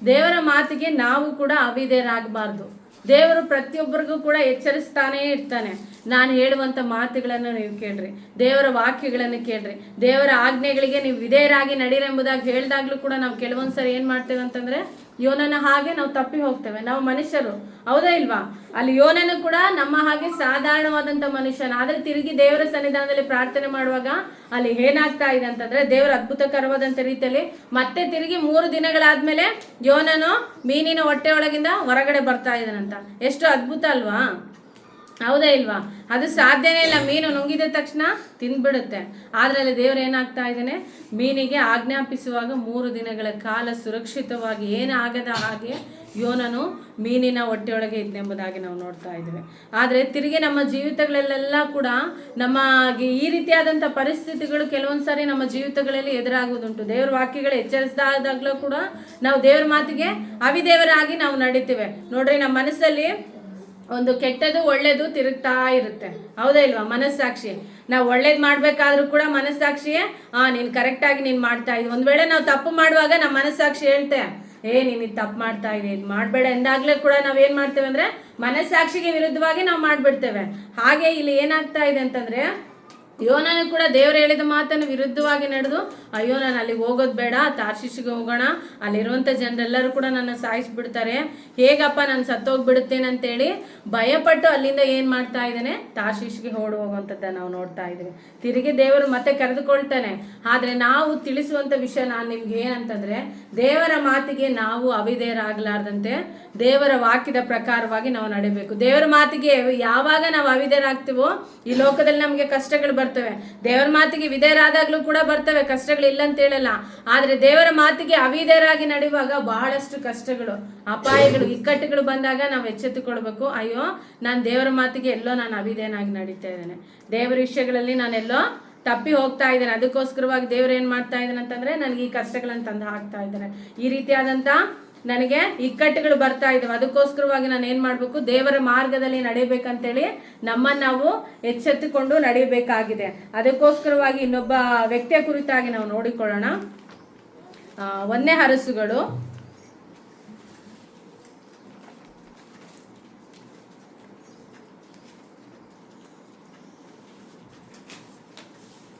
ದೇವರ ಮಾತಿಗೆ ನಾವು ಕೂಡ ಅವಿಧೇಯರಾಗಬಾರ್ದು. ದೇವರು ಪ್ರತಿಯೊಬ್ಬರಿಗೂ ಕೂಡ ಎಚ್ಚರಿಸ್ತಾನೇ ಇರ್ತಾನೆ. ನಾನು ಹೇಳುವಂಥ ಮಾತುಗಳನ್ನು ನೀವು ಕೇಳ್ರಿ, ದೇವರ ವಾಕ್ಯಗಳನ್ನು ಕೇಳ್ರಿ, ದೇವರ ಆಜ್ಞೆಗಳಿಗೆ ನೀವು ವಿಧೇಯರಾಗಿ ನಡೀರೆಂಬುದಾಗಿ ಹೇಳಿದಾಗ್ಲೂ ಕೂಡ ನಾವು ಕೆಲವೊಂದ್ಸರಿ ಏನು ಮಾಡ್ತೇವೆ ಅಂತಂದ್ರೆ ಯೋನನ ಹಾಗೆ ನಾವು ತಪ್ಪಿ ಹೋಗ್ತೇವೆ. ನಾವು ಮನುಷ್ಯರು, ಹೌದಾ ಇಲ್ವಾ? ಅಲ್ಲಿ ಯೋನನು ಕೂಡ ನಮ್ಮ ಹಾಗೆ ಸಾಧಾರಣವಾದಂಥ ಮನುಷ್ಯನ, ಆದರೆ ತಿರುಗಿ ದೇವರ ಸನ್ನಿಧಾನದಲ್ಲಿ ಪ್ರಾರ್ಥನೆ ಮಾಡುವಾಗ ಅಲ್ಲಿ ಏನಾಗ್ತಾ ಇದೆ ಅಂತಂದ್ರೆ ದೇವರ ಅದ್ಭುತಕರವಾದಂಥ ರೀತಿಯಲ್ಲಿ ಮತ್ತೆ ತಿರುಗಿ 3 ದಿನಗಳಾದ್ಮೇಲೆ ಯೋನನು ಮೀನಿನ ಹೊಟ್ಟೆ ಒಳಗಿಂದ ಹೊರಗಡೆ ಬರ್ತಾ ಇದ್ದಾನಂತ. ಎಷ್ಟು ಅದ್ಭುತ ಅಲ್ವಾ? ಹೌದಾ ಇಲ್ವಾ? ಅದು ಸಾಧ್ಯನೇ ಇಲ್ಲ. ಮೀನು ನುಂಗಿದ ತಕ್ಷಣ ತಿಂದ್ಬಿಡುತ್ತೆ. ಆದ್ರೆ ಅಲ್ಲಿ ದೇವ್ರು ಏನಾಗ್ತಾ ಇದ್ದಾನೆ, ಮೀನಿಗೆ ಆಜ್ಞಾಪಿಸುವಾಗ 3 ದಿನಗಳ ಕಾಲ ಸುರಕ್ಷಿತವಾಗಿ ಏನಾಗದ ಹಾಗೆ ಯೋನನು ಮೀನಿನ ಹೊಟ್ಟೆಯೊಳಗೆ ಇದ್ನೆಂಬುದಾಗಿ ನಾವು ನೋಡ್ತಾ ಇದ್ದೇವೆ. ಆದರೆ ತಿರುಗಿ ನಮ್ಮ ಜೀವಿತಗಳಲ್ಲೆಲ್ಲ ಕೂಡ ನಮಗೆ ಈ ರೀತಿಯಾದಂಥ ಪರಿಸ್ಥಿತಿಗಳು ಕೆಲವೊಂದು ಸಾರಿ ನಮ್ಮ ಜೀವಿತಗಳಲ್ಲಿ ಎದುರಾಗುವುದುಂಟು. ದೇವ್ರ ವಾಕ್ಯಗಳು ಎಚ್ಚರಿಸಿದಾಗಲೂ ಕೂಡ ನಾವು ದೇವ್ರ ಮಾತಿಗೆ ಅವಿದೇವರಾಗಿ ನಾವು ನಡೀತೇವೆ. ನೋಡ್ರಿ, ನಮ್ಮ ಮನಸ್ಸಲ್ಲಿ ಒಂದು ಕೆಟ್ಟದು ಒಳ್ಳೇದು ತಿರುಗ್ತಾ ಇರುತ್ತೆ, ಹೌದಾ ಇಲ್ವಾ? ಮನಸ್ಸಾಕ್ಷಿ ನಾವು ಒಳ್ಳೇದು ಮಾಡ್ಬೇಕಾದ್ರೂ ಕೂಡ ಮನಸ್ಸಾಕ್ಷಿಯೇ ನೀನು ಕರೆಕ್ಟಾಗಿ ನೀನು ಮಾಡ್ತಾ ಇದ್ವಿ. ಒಂದು ವೇಳೆ ನಾವು ತಪ್ಪು ಮಾಡುವಾಗ ನಮ್ಮ ಮನಸ್ಸಾಕ್ಷಿ ಹೇಳ್ತೆ, ನೀನು ಇದು ತಪ್ಪು ಮಾಡ್ತಾ ಇದೆ, ಇದು ಮಾಡಬೇಡ ಎಂದಾಗಲೇ ಕೂಡ ನಾವೇನು ಮಾಡ್ತೇವೆ ಅಂದರೆ ಮನಸ್ಸಾಕ್ಷಿಗೆ ವಿರುದ್ಧವಾಗಿ ನಾವು ಮಾಡಿಬಿಡ್ತೇವೆ. ಹಾಗೆ ಇಲ್ಲಿ ಏನಾಗ್ತಾ ಇದೆ ಅಂತಂದರೆ ಯೋನನು ಕೂಡ ದೇವರು ಹೇಳಿದ ಮಾತನ್ನು ವಿರುದ್ಧವಾಗಿ ನಡೆದು, ಅಯ್ಯೋ ನಾನು ಅಲ್ಲಿಗೆ ಹೋಗೋದು ಬೇಡ, ತಾರ್ಷೀಷಿಗೆ ಹೋಗೋಣ, ಅಲ್ಲಿರುವಂಥ ಜನರೆಲ್ಲರೂ ಕೂಡ ನನ್ನ ಸಾಯಿಸಿಬಿಡ್ತಾರೆ, ಹೇಗಪ್ಪ ನಾನು ಸತ್ತೋಗ್ಬಿಡುತ್ತೇನೆ ಅಂತೇಳಿ ಭಯಪಟ್ಟು ಅಲ್ಲಿಂದ ಏನು ಮಾಡ್ತಾ ಇದ್ದಾನೆ, ತಾರ್ಷೀಷಿಗೆ ಹೋಗುವಂಥದ್ದು ನಾವು ನೋಡ್ತಾ ಇದ್ದೀವಿ. ತಿರುಗಿ ದೇವರು ಮತ್ತೆ ಕರೆದುಕೊಳ್ತಾನೆ. ಆದರೆ ನಾವು ತಿಳಿಸುವಂಥ ವಿಷಯ ನಾನು ನಿಮ್ಗೆ ಏನಂತಂದರೆ, ದೇವರ ಮಾತಿಗೆ ನಾವು ಅವಿಧೇಯರಾಗಲಾರ್ದಂತೆ ದೇವರ ವಾಕ್ಯದ ಪ್ರಕಾರವಾಗಿ ನಾವು ನಡಿಬೇಕು. ದೇವರ ಮಾತಿಗೆ ಯಾವಾಗ ನಾವು ಅವಿಧೇಯರಾಗ್ತೀವೋ ಈ ಲೋಕದಲ್ಲಿ ನಮಗೆ ಕಷ್ಟಗಳು ಬರ್ತವೆ. ದೇವರ ಮಾತಿಗೆ ವಿಧೇಯರಾದಾಗ್ಲೂ ಕೂಡ ಬರ್ತವೆ ಕಷ್ಟಗಳು, ಇಲ್ಲ ಅಂತ ಹೇಳಲ್ಲ. ಆದರೆ ದೇವರ ಮಾತಿಗೆ ಅವಿಧೇಯರಾಗಿ ನಡೆಯುವಾಗ ಬಹಳಷ್ಟು ಕಷ್ಟಗಳು, ಅಪಾಯಗಳು, ಇಕ್ಕಟ್ಟುಗಳು ಬಂದಾಗ ನಾವು ಎಚ್ಚೆತ್ತುಕೊಳ್ಬೇಕು. ಅಯ್ಯೋ, ನಾನು ದೇವರ ಮಾತಿಗೆ ಎಲ್ಲೋ ನಾನು ಅವಿಧೇಯನಾಗಿ ನಡೀತಾ ಇದ್ದೇನೆ, ದೇವರ ವಿಷಯಗಳಲ್ಲಿ ನಾನೆಲ್ಲೋ ತಪ್ಪಿ ಹೋಗ್ತಾ ಇದ್ದೇನೆ, ಅದಕ್ಕೋಸ್ಕರವಾಗಿ ದೇವರು ಏನು ಮಾಡ್ತಾ ಇದ್ದಾನೆ ಅಂತಂದ್ರೆ ನನಗೆ ಈ ಕಷ್ಟಗಳನ್ನು ತಂದು ಹಾಕ್ತಾ ಇದ್ದಾನೆ, ಈ ರೀತಿಯಾದಂಥ ನನಗೆ ಇಕ್ಕಟ್ಟುಗಳು ಬರ್ತಾ ಇದ್ದಾವೆ, ಅದಕ್ಕೋಸ್ಕರವಾಗಿ ನಾನು ಏನು ಮಾಡಬೇಕು, ದೇವರ ಮಾರ್ಗದಲ್ಲಿ ನಡೆಯಬೇಕಂತೇಳಿ ನಮ್ಮನ್ನು ನಾವು ಎಚ್ಚೆತ್ತುಕೊಂಡು ನಡೆಯಬೇಕಾಗಿದೆ. ಅದಕ್ಕೋಸ್ಕರವಾಗಿ ಇನ್ನೊಬ್ಬ ವ್ಯಕ್ತಿಯ ಕುರಿತಾಗಿ ನಾವು ನೋಡಿಕೊಳ್ಳೋಣ. 1ನೇ ಅರಸುಗಳು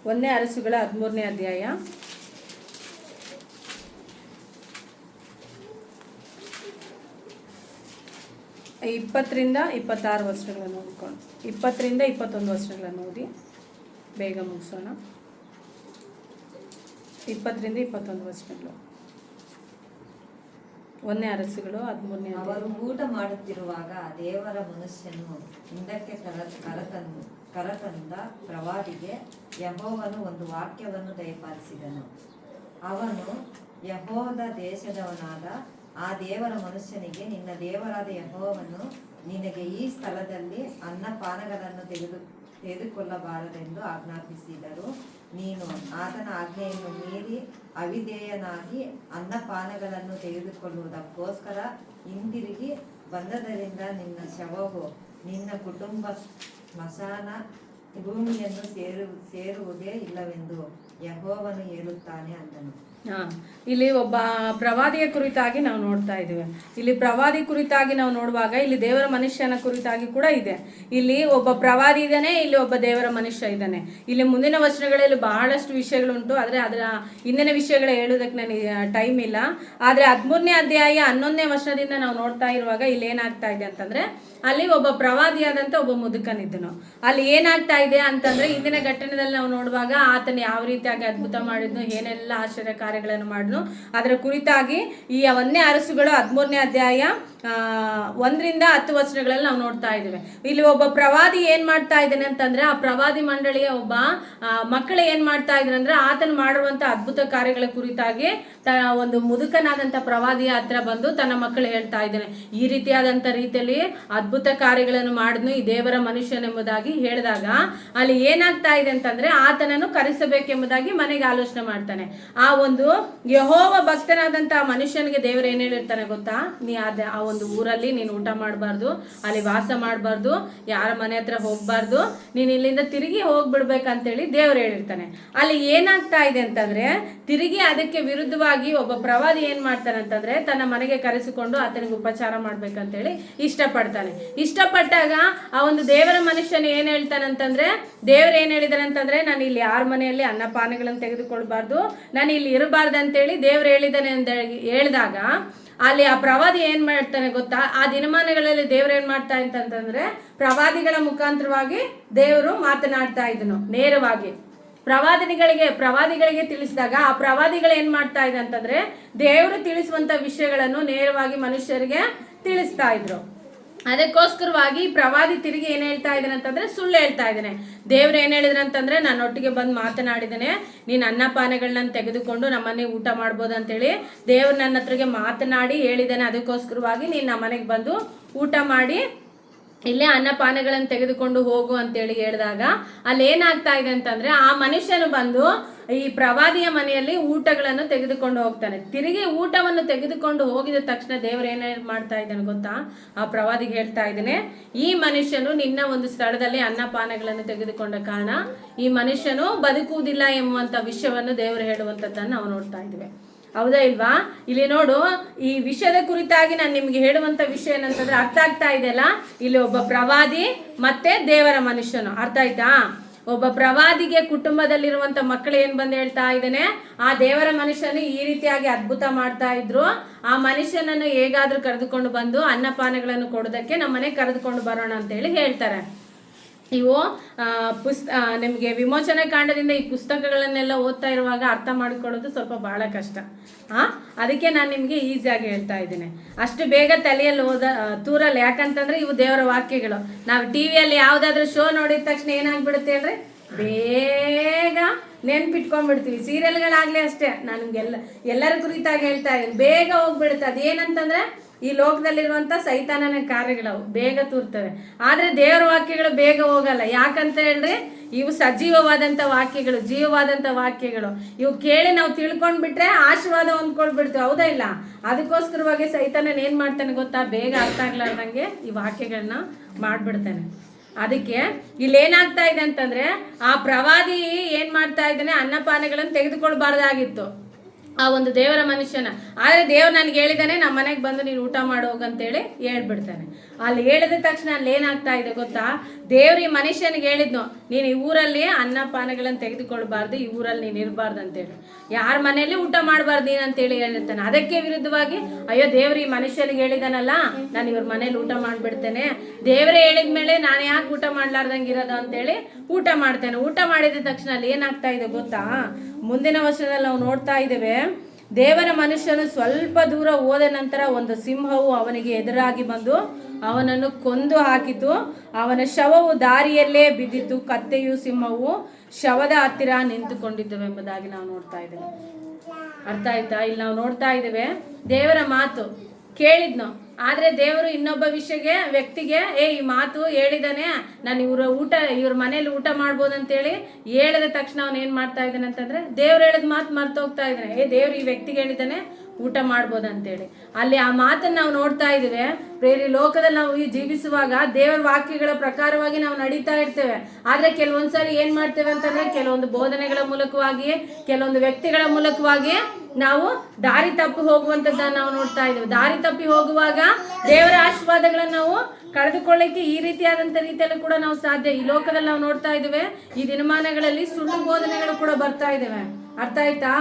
13ನೇ ಅಧ್ಯಾಯ 20ರಿಂದ 26 ವರ್ಷಗಳನ್ನು ನೋಡ್ಕೊಂಡು 20ರಿಂದ 21 ವರ್ಷಗಳನ್ನು ಓದಿ ಬೇಗ ಮುಗಿಸೋಣ. 20ರಿಂದ 21 ವರ್ಷಗಳು. 1ನೇ ಅರಸುಗಳು 13ನೇ. ಅವರು ಊಟ ಮಾಡುತ್ತಿರುವಾಗ ದೇವರ ಮನುಷ್ಯನು ಹಿಂದಕ್ಕೆ ಕರತಂದ ಪ್ರವಾದಿಗೆ ಯೆಹೋವನು ಒಂದು ವಾಕ್ಯವನ್ನು ದಯಪಾಲಿಸಿದನು. ಅವನು ಯೆಹೂದ ದೇಶದವನಾದ ಆ ದೇವರ ಮನುಷ್ಯನಿಗೆ, ನಿನ್ನ ದೇವರಾದ ಯೆಹೋವನು ನಿನಗೆ ಈ ಸ್ಥಳದಲ್ಲಿ ಅನ್ನಪಾನಗಳನ್ನು ತೆಗೆದುಕೊಳ್ಳಬಾರದೆಂದು ಆಜ್ಞಾಪಿಸಿದರು. ನೀನು ಆತನ ಆಜ್ಞೆಯನ್ನು ಮೀರಿ ಅವಿಧೇಯನಾಗಿ ಅನ್ನಪಾನಗಳನ್ನು ತೆಗೆದುಕೊಳ್ಳುವುದಕ್ಕೋಸ್ಕರ ಹಿಂದಿರುಗಿ ಬಂದದರಿಂದ ನಿನ್ನ ಶವವು ನಿನ್ನ ಕುಟುಂಬ ಸ್ಮಶಾನ ಭೂಮಿಯನ್ನು ಸೇರುವುದೇ ಇಲ್ಲವೆಂದು ಯೆಹೋವನು ಹೇಳುತ್ತಾನೆ ಅಂದನು. ಇಲ್ಲಿ ಒಬ್ಬ ಪ್ರವಾದಿಯ ಕುರಿತಾಗಿ ನಾವು ನೋಡ್ತಾ ಇದ್ದೇವೆ. ಇಲ್ಲಿ ಪ್ರವಾದಿ ಕುರಿತಾಗಿ ನಾವು ನೋಡುವಾಗ ಇಲ್ಲಿ ದೇವರ ಮನುಷ್ಯನ ಕುರಿತಾಗಿ ಕೂಡ ಇದೆ. ಇಲ್ಲಿ ಒಬ್ಬ ಪ್ರವಾದಿ ಇದ್ದಾನೆ, ಇಲ್ಲಿ ಒಬ್ಬ ದೇವರ ಮನುಷ್ಯ ಇದ್ದಾನೆ. ಇಲ್ಲಿ ಮುಂದಿನ ವಚನಗಳಲ್ಲಿ ಬಹಳಷ್ಟು ವಿಷಯಗಳುಂಟು, ಆದರೆ ಅದರ ಹಿಂದಿನ ವಿಷಯಗಳ ಹೇಳೋದಕ್ಕೆ ನನಗೆ ಟೈಮ್ ಇಲ್ಲ. ಆದರೆ 13ನೇ ಅಧ್ಯಾಯ 11ನೇ ವಚನದಿಂದ ನಾವು ನೋಡ್ತಾ ಇರುವಾಗ ಇಲ್ಲಿ ಏನಾಗ್ತಾ ಇದೆ ಅಂತಂದ್ರೆ, ಅಲ್ಲಿ ಒಬ್ಬ ಪ್ರವಾದಿಯಾದಂಥ ಒಬ್ಬ ಮುದುಕನಿದ್ದನು. ಅಲ್ಲಿ ಏನಾಗ್ತಾ ಇದೆ ಅಂತಂದ್ರೆ, ಇಂದಿನ ಘಟನೆಯಲ್ಲಿ ನಾವು ನೋಡುವಾಗ ಆತನು ಯಾವ ರೀತಿಯಾಗಿ ಅದ್ಭುತ ಮಾಡಿದ್ನು, ಏನೆಲ್ಲ ಆಶ್ಚರ್ಯ ಕಾರ್ಯಗಳನ್ನು ಮಾಡಿದ್ನು, ಅದರ ಕುರಿತಾಗಿ ಈ 1ನೇ ಅರಸುಗಳು 13ನೇ ಅಧ್ಯಾಯ 1ರಿಂದ 10 ವಚನಗಳಲ್ಲಿ ನಾವು ನೋಡ್ತಾ ಇದ್ದೇವೆ. ಇಲ್ಲಿ ಒಬ್ಬ ಪ್ರವಾದಿ ಏನ್ ಮಾಡ್ತಾ ಇದ್ದಾನೆ ಅಂತಂದ್ರೆ, ಆ ಪ್ರವಾದಿ ಮಂಡಳಿಯ ಒಬ್ಬ ಮಕ್ಕಳು ಏನ್ ಮಾಡ್ತಾ ಇದ್ದಾರೆ ಅಂದ್ರೆ, ಆತನು ಮಾಡಿರುವಂತ ಅದ್ಭುತ ಕಾರ್ಯಗಳ ಕುರಿತಾಗಿ ಒಂದು ಮುದುಕನಾದಂಥ ಪ್ರವಾದಿಯ ಹತ್ರ ಬಂದು ತನ್ನ ಮಕ್ಕಳು ಹೇಳ್ತಾ ಇದ್ದಾನೆ, ಈ ರೀತಿಯಾದಂಥ ರೀತಿಯಲ್ಲಿ ಅದ್ಭುತ ಕಾರ್ಯಗಳನ್ನು ಮಾಡಿದ್ನು ಈ ದೇವರ ಮನುಷ್ಯನೆಂಬುದಾಗಿ ಹೇಳಿದಾಗ ಅಲ್ಲಿ ಏನಾಗ್ತಾ ಇದೆ ಅಂತಂದ್ರೆ, ಆತನನ್ನು ಕರೆಸಬೇಕೆಂಬುದಾಗಿ ಮನೆಗೆ ಆಲೋಚನೆ ಮಾಡ್ತಾನೆ. ಆ ಒಂದು ಯೆಹೋವ ಭಕ್ತನಾದಂಥ ಮನುಷ್ಯನಿಗೆ ದೇವರು ಏನ್ ಹೇಳಿರ್ತಾನೆ ಗೊತ್ತಾ, ನೀ ಒಂದು ಊರಲ್ಲಿ ನೀನು ಊಟ ಮಾಡಬಾರ್ದು, ಅಲ್ಲಿ ವಾಸ ಮಾಡಬಾರ್ದು, ಯಾರ ಮನೆ ಹತ್ರ ಹೋಗಬಾರ್ದು, ನೀನು ಇಲ್ಲಿಂದ ತಿರುಗಿ ಹೋಗ್ಬಿಡ್ಬೇಕಂತೇಳಿ ದೇವ್ರು ಹೇಳಿರ್ತಾನೆ. ಅಲ್ಲಿ ಏನಾಗ್ತಾ ಇದೆ ಅಂತಂದ್ರೆ ತಿರುಗಿ ಅದಕ್ಕೆ ವಿರುದ್ಧವಾಗಿ ಒಬ್ಬ ಪ್ರವಾದಿ ಏನ್ ಮಾಡ್ತಾನೆ ಅಂತಂದ್ರೆ ತನ್ನ ಮನೆಗೆ ಕರೆಸಿಕೊಂಡು ಆತನಿಗೆ ಉಪಚಾರ ಮಾಡ್ಬೇಕಂತೇಳಿ ಇಷ್ಟಪಡ್ತಾನೆ. ಇಷ್ಟಪಟ್ಟಾಗ ಆ ಒಂದು ದೇವರ ಮನುಷ್ಯನು ಏನ್ ಹೇಳ್ತಾನಂತಂದ್ರೆ, ದೇವ್ರು ಏನ್ ಹೇಳಿದಾರೆ ಅಂತಂದ್ರೆ, ನಾನು ಇಲ್ಲಿ ಯಾರ ಮನೆಯಲ್ಲಿ ಅನ್ನಪಾನಗಳನ್ನು ತೆಗೆದುಕೊಳ್ಬಾರ್ದು, ನಾನು ಇಲ್ಲಿ ಇರಬಾರ್ದಂತೇಳಿ ದೇವ್ರು ಹೇಳಿದಾನೆ ಅಂತ ಹೇಳಿದಾಗ ಅಲ್ಲಿ ಆ ಪ್ರವಾದಿ ಏನ್ ಮಾಡ್ತಾನೆ ಗೊತ್ತಾ, ಆ ದಿನಮಾನಗಳಲ್ಲಿ ದೇವ್ರು ಏನ್ ಮಾಡ್ತಾ ಅಂತಂದ್ರೆ ಪ್ರವಾದಿಗಳ ಮುಖಾಂತರವಾಗಿ ದೇವರು ಮಾತನಾಡ್ತಾ ಇದ್ದನು ನೇರವಾಗಿ ಪ್ರವಾದಿಗಳಿಗೆ ತಿಳಿಸಿದಾಗ ಆ ಪ್ರವಾದಿಗಳು ಏನ್ ಮಾಡ್ತಾ ಇದೆ ಅಂತಂದ್ರೆ ದೇವರು ತಿಳಿಸುವಂತ ವಿಷಯಗಳನ್ನು ನೇರವಾಗಿ ಮನುಷ್ಯರಿಗೆ ತಿಳಿಸ್ತಾ ಇದ್ರು. ಅದಕ್ಕೋಸ್ಕರವಾಗಿ ಪ್ರವಾದಿ ತಿರುಗಿ ಏನ್ ಹೇಳ್ತಾ ಇದ್ದಾನೆ ಅಂತಂದ್ರೆ ಸುಳ್ಳು ಹೇಳ್ತಾ ಇದ್ದಾನೆ. ದೇವ್ರು ಏನ್ ಹೇಳಿದ್ರೆ ಅಂತಂದ್ರೆ ನನ್ನೊಟ್ಟಿಗೆ ಬಂದು ಮಾತನಾಡಿದಾನೆ, ನೀನ್ ಅನ್ನಪಾನಗಳನ್ನ ತೆಗೆದುಕೊಂಡು ನಮ್ಮನೆ ಊಟ ಮಾಡ್ಬೋದು ಅಂತೇಳಿ ದೇವ್ರು ನನ್ನ ಹತ್ರಗೆ ಮಾತನಾಡಿ ಹೇಳಿದಾನೆ. ಅದಕ್ಕೋಸ್ಕರವಾಗಿ ನೀನ್ ನಮ್ಮನೆಗೆ ಬಂದು ಊಟ ಮಾಡಿ ಇಲ್ಲೇ ಅನ್ನಪಾನಗಳನ್ನು ತೆಗೆದುಕೊಂಡು ಹೋಗು ಅಂತೇಳಿ ಹೇಳಿದಾಗ ಅಲ್ಲಿ ಏನಾಗ್ತಾ ಇದೆ ಅಂತಂದ್ರೆ ಆ ಮನುಷ್ಯನು ಬಂದು ಈ ಪ್ರವಾದಿಯ ಮನೆಯಲ್ಲಿ ಊಟಗಳನ್ನು ತೆಗೆದುಕೊಂಡು ಹೋಗ್ತಾನೆ. ತಿರುಗಿ ಊಟವನ್ನು ತೆಗೆದುಕೊಂಡು ಹೋಗಿದ ತಕ್ಷಣ ದೇವ್ರು ಏನ್ ಮಾಡ್ತಾ ಇದ್ದಾನೆ ಗೊತ್ತಾ, ಆ ಪ್ರವಾದಿಗೆ ಹೇಳ್ತಾ ಇದ್ದಾನೆ, ಈ ಮನುಷ್ಯನು ನಿನ್ನ ಒಂದು ಸ್ಥಳದಲ್ಲಿ ಅನ್ನಪಾನಗಳನ್ನು ತೆಗೆದುಕೊಂಡ ಕಾರಣ ಈ ಮನುಷ್ಯನು ಬದುಕುವುದಿಲ್ಲ ಎಂಬುವಂತ ವಿಷಯವನ್ನು ದೇವರು ಹೇಳುವಂತದ್ದನ್ನು ನಾವು ನೋಡ್ತಾ ಇದ್ದೇವೆ. ಹೌದಾ ಇಲ್ವಾ? ಇಲ್ಲಿ ನೋಡು, ಈ ವಿಷಯದ ಕುರಿತಾಗಿ ನಾನು ನಿಮ್ಗೆ ಹೇಳುವಂತ ವಿಷಯ ಏನಂತಂದ್ರೆ ಅರ್ಥ ಆಗ್ತಾ ಇದೆಯಲ್ಲ, ಇಲ್ಲಿ ಒಬ್ಬ ಪ್ರವಾದಿ ಮತ್ತೆ ದೇವರ ಮನುಷ್ಯನು. ಅರ್ಥ ಆಯ್ತಾ? ಒಬ್ಬ ಪ್ರವಾದಿಗೆ ಕುಟುಂಬದಲ್ಲಿರುವಂತ ಮಕ್ಕಳು ಏನ್ ಬಂದು ಹೇಳ್ತಾ ಇದ್ದಾನೆ, ಆ ದೇವರ ಮನುಷ್ಯನು ಈ ರೀತಿಯಾಗಿ ಅದ್ಭುತ ಮಾಡ್ತಾ ಇದ್ರು, ಆ ಮನುಷ್ಯನನ್ನು ಹೇಗಾದ್ರೂ ಕರೆದುಕೊಂಡು ಬಂದು ಅನ್ನಪಾನಗಳನ್ನು ಕೊಡೋದಕ್ಕೆ ನಮ್ಮನೆ ಕರೆದುಕೊಂಡು ಬರೋಣ ಅಂತ ಹೇಳಿ ಹೇಳ್ತಾರೆ. ಇವು ನಿಮಗೆ ವಿಮೋಚನೆ ಕಾಂಡದಿಂದ ಈ ಪುಸ್ತಕಗಳನ್ನೆಲ್ಲ ಓದ್ತಾ ಇರುವಾಗ ಅರ್ಥ ಮಾಡಿಕೊಳ್ಳೋದು ಸ್ವಲ್ಪ ಬಹಳ ಕಷ್ಟ. ಅದಕ್ಕೆ ನಾನು ನಿಮಗೆ ಈಸಿಯಾಗಿ ಹೇಳ್ತಾ ಇದ್ದೀನಿ. ಅಷ್ಟು ಬೇಗ ತಲೆಯಲ್ಲಿ ತೂರಲ್ಲ. ಯಾಕಂತಂದ್ರೆ ಇವು ದೇವರ ವಾಕ್ಯಗಳು. ನಾವು ಟಿವಿಯಲ್ಲಿ ಯಾವುದಾದ್ರೂ ಶೋ ನೋಡಿದ ತಕ್ಷಣ ಏನಾಗ್ಬಿಡುತ್ತೆ ಹೇಳ್ರಿ, ಬೇಗ ನೆನ್ಪಿಟ್ಕೊಂಡ್ಬಿಡ್ತೀವಿ. ಸೀರಿಯಲ್ಗಳಾಗ್ಲಿ ಅಷ್ಟೇ, ನಾನು ನಿಮ್ಗೆಲ್ಲ ಎಲ್ಲರ ಕುರಿತಾಗಿ ಹೇಳ್ತಾ ಇದ್ದೀನಿ, ಬೇಗ ಹೋಗ್ಬಿಡುತ್ತೆ. ಅದೇನಂತಂದ್ರೆ ಈ ಲೋಕದಲ್ಲಿರುವಂತ ಸೈತಾನನ ಕಾರ್ಯಗಳವು ಬೇಗ ತೂರ್ತವೆ. ಆದ್ರೆ ದೇವರ ವಾಕ್ಯಗಳು ಬೇಗ ಹೋಗಲ್ಲ. ಯಾಕಂತ ಹೇಳ್ರಿ, ಇವು ಸಜೀವವಾದಂತ ವಾಕ್ಯಗಳು, ಜೀವವಾದಂತ ವಾಕ್ಯಗಳು. ಇವು ಕೇಳಿ ನಾವು ತಿಳ್ಕೊಂಡ್ಬಿಟ್ರೆ ಆಶೀರ್ವಾದ ಹೊಂದ್ಕೊಳ್ಬಿಡ್ತೀವಿ. ಹೌದಾ ಇಲ್ಲ? ಅದಕ್ಕೋಸ್ಕರವಾಗಿ ಸೈತಾನನ್ ಏನ್ ಮಾಡ್ತಾನೆ ಗೊತ್ತಾ, ಬೇಗ ಅರ್ಥ ಆಗ್ಲಾರ್ದಂಗೆ ಈ ವಾಕ್ಯಗಳನ್ನ ಮಾಡ್ಬಿಡ್ತಾನೆ. ಅದಕ್ಕೆ ಇಲ್ಲಿ ಏನಾಗ್ತಾ ಇದೆ ಅಂತಂದ್ರೆ ಆ ಪ್ರವಾದಿ ಏನ್ ಮಾಡ್ತಾ ಇದ್ದಾನೆ, ಅನ್ನಪಾನಗಳನ್ನು ತೆಗೆದುಕೊಳ್ಬಾರ್ದಾಗಿತ್ತು ಆ ಒಂದು ದೇವರ ಮನುಷ್ಯನ. ಆದ್ರೆ ದೇವ್ರು ನನ್ಗೆ ಹೇಳಿದಾನೆ, ನಮ್ಮ ಮನೆಗೆ ಬಂದು ನೀನು ಊಟ ಮಾಡೋಗಂತೇಳಿ ಹೇಳ್ಬಿಡ್ತಾನೆ. ಅಲ್ಲಿ ಹೇಳಿದ ತಕ್ಷಣ ಅಲ್ಲಿ ಏನಾಗ್ತಾ ಇದೆ ಗೊತ್ತಾ, ದೇವ್ರು ಈ ಮನುಷ್ಯನಿಗೆ ಹೇಳಿದ್ನು, ನೀನು ಈ ಊರಲ್ಲಿ ಅನ್ನಪಾನಗಳನ್ನು ತೆಗೆದುಕೊಳ್ಬಾರ್ದು, ಈ ಊರಲ್ಲಿ ನೀನು ಇರಬಾರ್ದು ಅಂತೇಳಿ, ಯಾರ ಮನೆಯಲ್ಲಿ ಊಟ ಮಾಡಬಾರ್ದು ನೀನು ಅಂತೇಳಿ ಹೇಳಿರ್ತಾನೆ. ಅದಕ್ಕೆ ವಿರುದ್ಧವಾಗಿ ಅಯ್ಯೋ ದೇವ್ರು ಈ ಮನುಷ್ಯನಿಗೆ ಹೇಳಿದಾನಲ್ಲ, ನಾನು ಇವ್ರ ಮನೇಲಿ ಊಟ ಮಾಡ್ಬಿಡ್ತೇನೆ, ದೇವರೇ ಹೇಳಿದ್ಮೇಲೆ ನಾನು ಯಾಕೆ ಊಟ ಮಾಡ್ಲಾರ್ದಂಗೆ ಇರೋದು ಅಂತೇಳಿ ಊಟ ಮಾಡ್ತೇನೆ. ಊಟ ಮಾಡಿದ ತಕ್ಷಣ ಅಲ್ಲಿ ಏನಾಗ್ತಾ ಇದೆ ಗೊತ್ತಾ, ಮುಂದಿನ ವರ್ಷದಲ್ಲಿ ನಾವು ನೋಡ್ತಾ ಇದ್ದೇವೆ, ದೇವರ ಮನುಷ್ಯನು ಸ್ವಲ್ಪ ದೂರ ಹೋದ ನಂತರ ಒಂದು ಸಿಂಹವು ಅವನಿಗೆ ಎದುರಾಗಿ ಬಂದು ಅವನನ್ನು ಕೊಂದು ಹಾಕಿತು. ಅವನ ಶವವು ದಾರಿಯಲ್ಲೇ ಬಿದ್ದಿತು. ಕತ್ತೆಯು ಸಿಂಹವು ಶವದ ಹತ್ತಿರ ನಿಂತುಕೊಂಡಿದ್ದವೆಂಬುದಾಗಿ ನಾವು ನೋಡ್ತಾ ಇದ್ದೇವೆ. ಅರ್ಥ ಆಯ್ತಾ? ಇಲ್ಲಿ ನಾವು ನೋಡ್ತಾ ಇದ್ದೇವೆ, ದೇವರ ಮಾತು ಕೇಳಿದ್ನು. ಆದ್ರೆ ದೇವರು ಇನ್ನೊಬ್ಬ ವ್ಯಕ್ತಿಗೆ ಈ ಮಾತು ಹೇಳಿದಾನೆ, ನಾನು ಇವ್ರ ಮನೇಲಿ ಊಟ ಮಾಡ್ಬೋದು ಅಂತೇಳಿ ಹೇಳಿದ ತಕ್ಷಣ ಅವನು ಏನ್ ಮಾಡ್ತಾ ಇದ್ದಾನೆ ಅಂತಂದ್ರೆ ದೇವ್ರು ಹೇಳಿದ ಮಾತು ಮರ್ತು ಹೋಗ್ತಾ ಇದ್ದಾನೆ. ದೇವ್ರು ಈ ವ್ಯಕ್ತಿಗೆ ಹೇಳಿದಾನೆ ಊಟ ಮಾಡ್ಬೋದು ಅಂತೇಳಿ. ಅಲ್ಲಿ ಆ ಮಾತನ್ನ ನಾವು ನೋಡ್ತಾ ಇದ್ದೇವೆ. ಬೇರೆ ಲೋಕದಲ್ಲಿ ನಾವು ಜೀವಿಸುವಾಗ ದೇವರ ವಾಕ್ಯಗಳ ಪ್ರಕಾರವಾಗಿ ನಾವು ನಡೀತಾ ಇರ್ತೇವೆ. ಆದ್ರೆ ಕೆಲವೊಂದ್ಸರಿ ಏನ್ ಮಾಡ್ತೇವೆ ಅಂತಂದ್ರೆ ಕೆಲವೊಂದು ಬೋಧನೆಗಳ ಮೂಲಕವಾಗಿ, ಕೆಲವೊಂದು ವ್ಯಕ್ತಿಗಳ ಮೂಲಕವಾಗಿ ನಾವು ದಾರಿ ತಪ್ಪಿ ಹೋಗುವಂತದ್ದನ್ನ ನಾವು ನೋಡ್ತಾ ಇದ್ದೇವೆ. ದಾರಿ ತಪ್ಪಿ ಹೋಗುವಾಗ ದೇವರ ಆಶೀರ್ವಾದಗಳನ್ನ ನಾವು ಕಳೆದುಕೊಳ್ಳಿಕ್ಕೆ ಈ ರೀತಿಯಾದಂತ ರೀತಿಯಲ್ಲಿ ಕೂಡ ನಾವು ಸಾಧ್ಯ. ಈ ಲೋಕದಲ್ಲಿ ನಾವು ನೋಡ್ತಾ ಇದ್ದೇವೆ, ಈ ದಿನಮಾನಗಳಲ್ಲಿ ಸುಳ್ಳು ಬೋಧನೆಗಳು ಕೂಡ ಬರ್ತಾ ಇದ್ದೇವೆ. ಅರ್ಥ ಆಯ್ತಾ?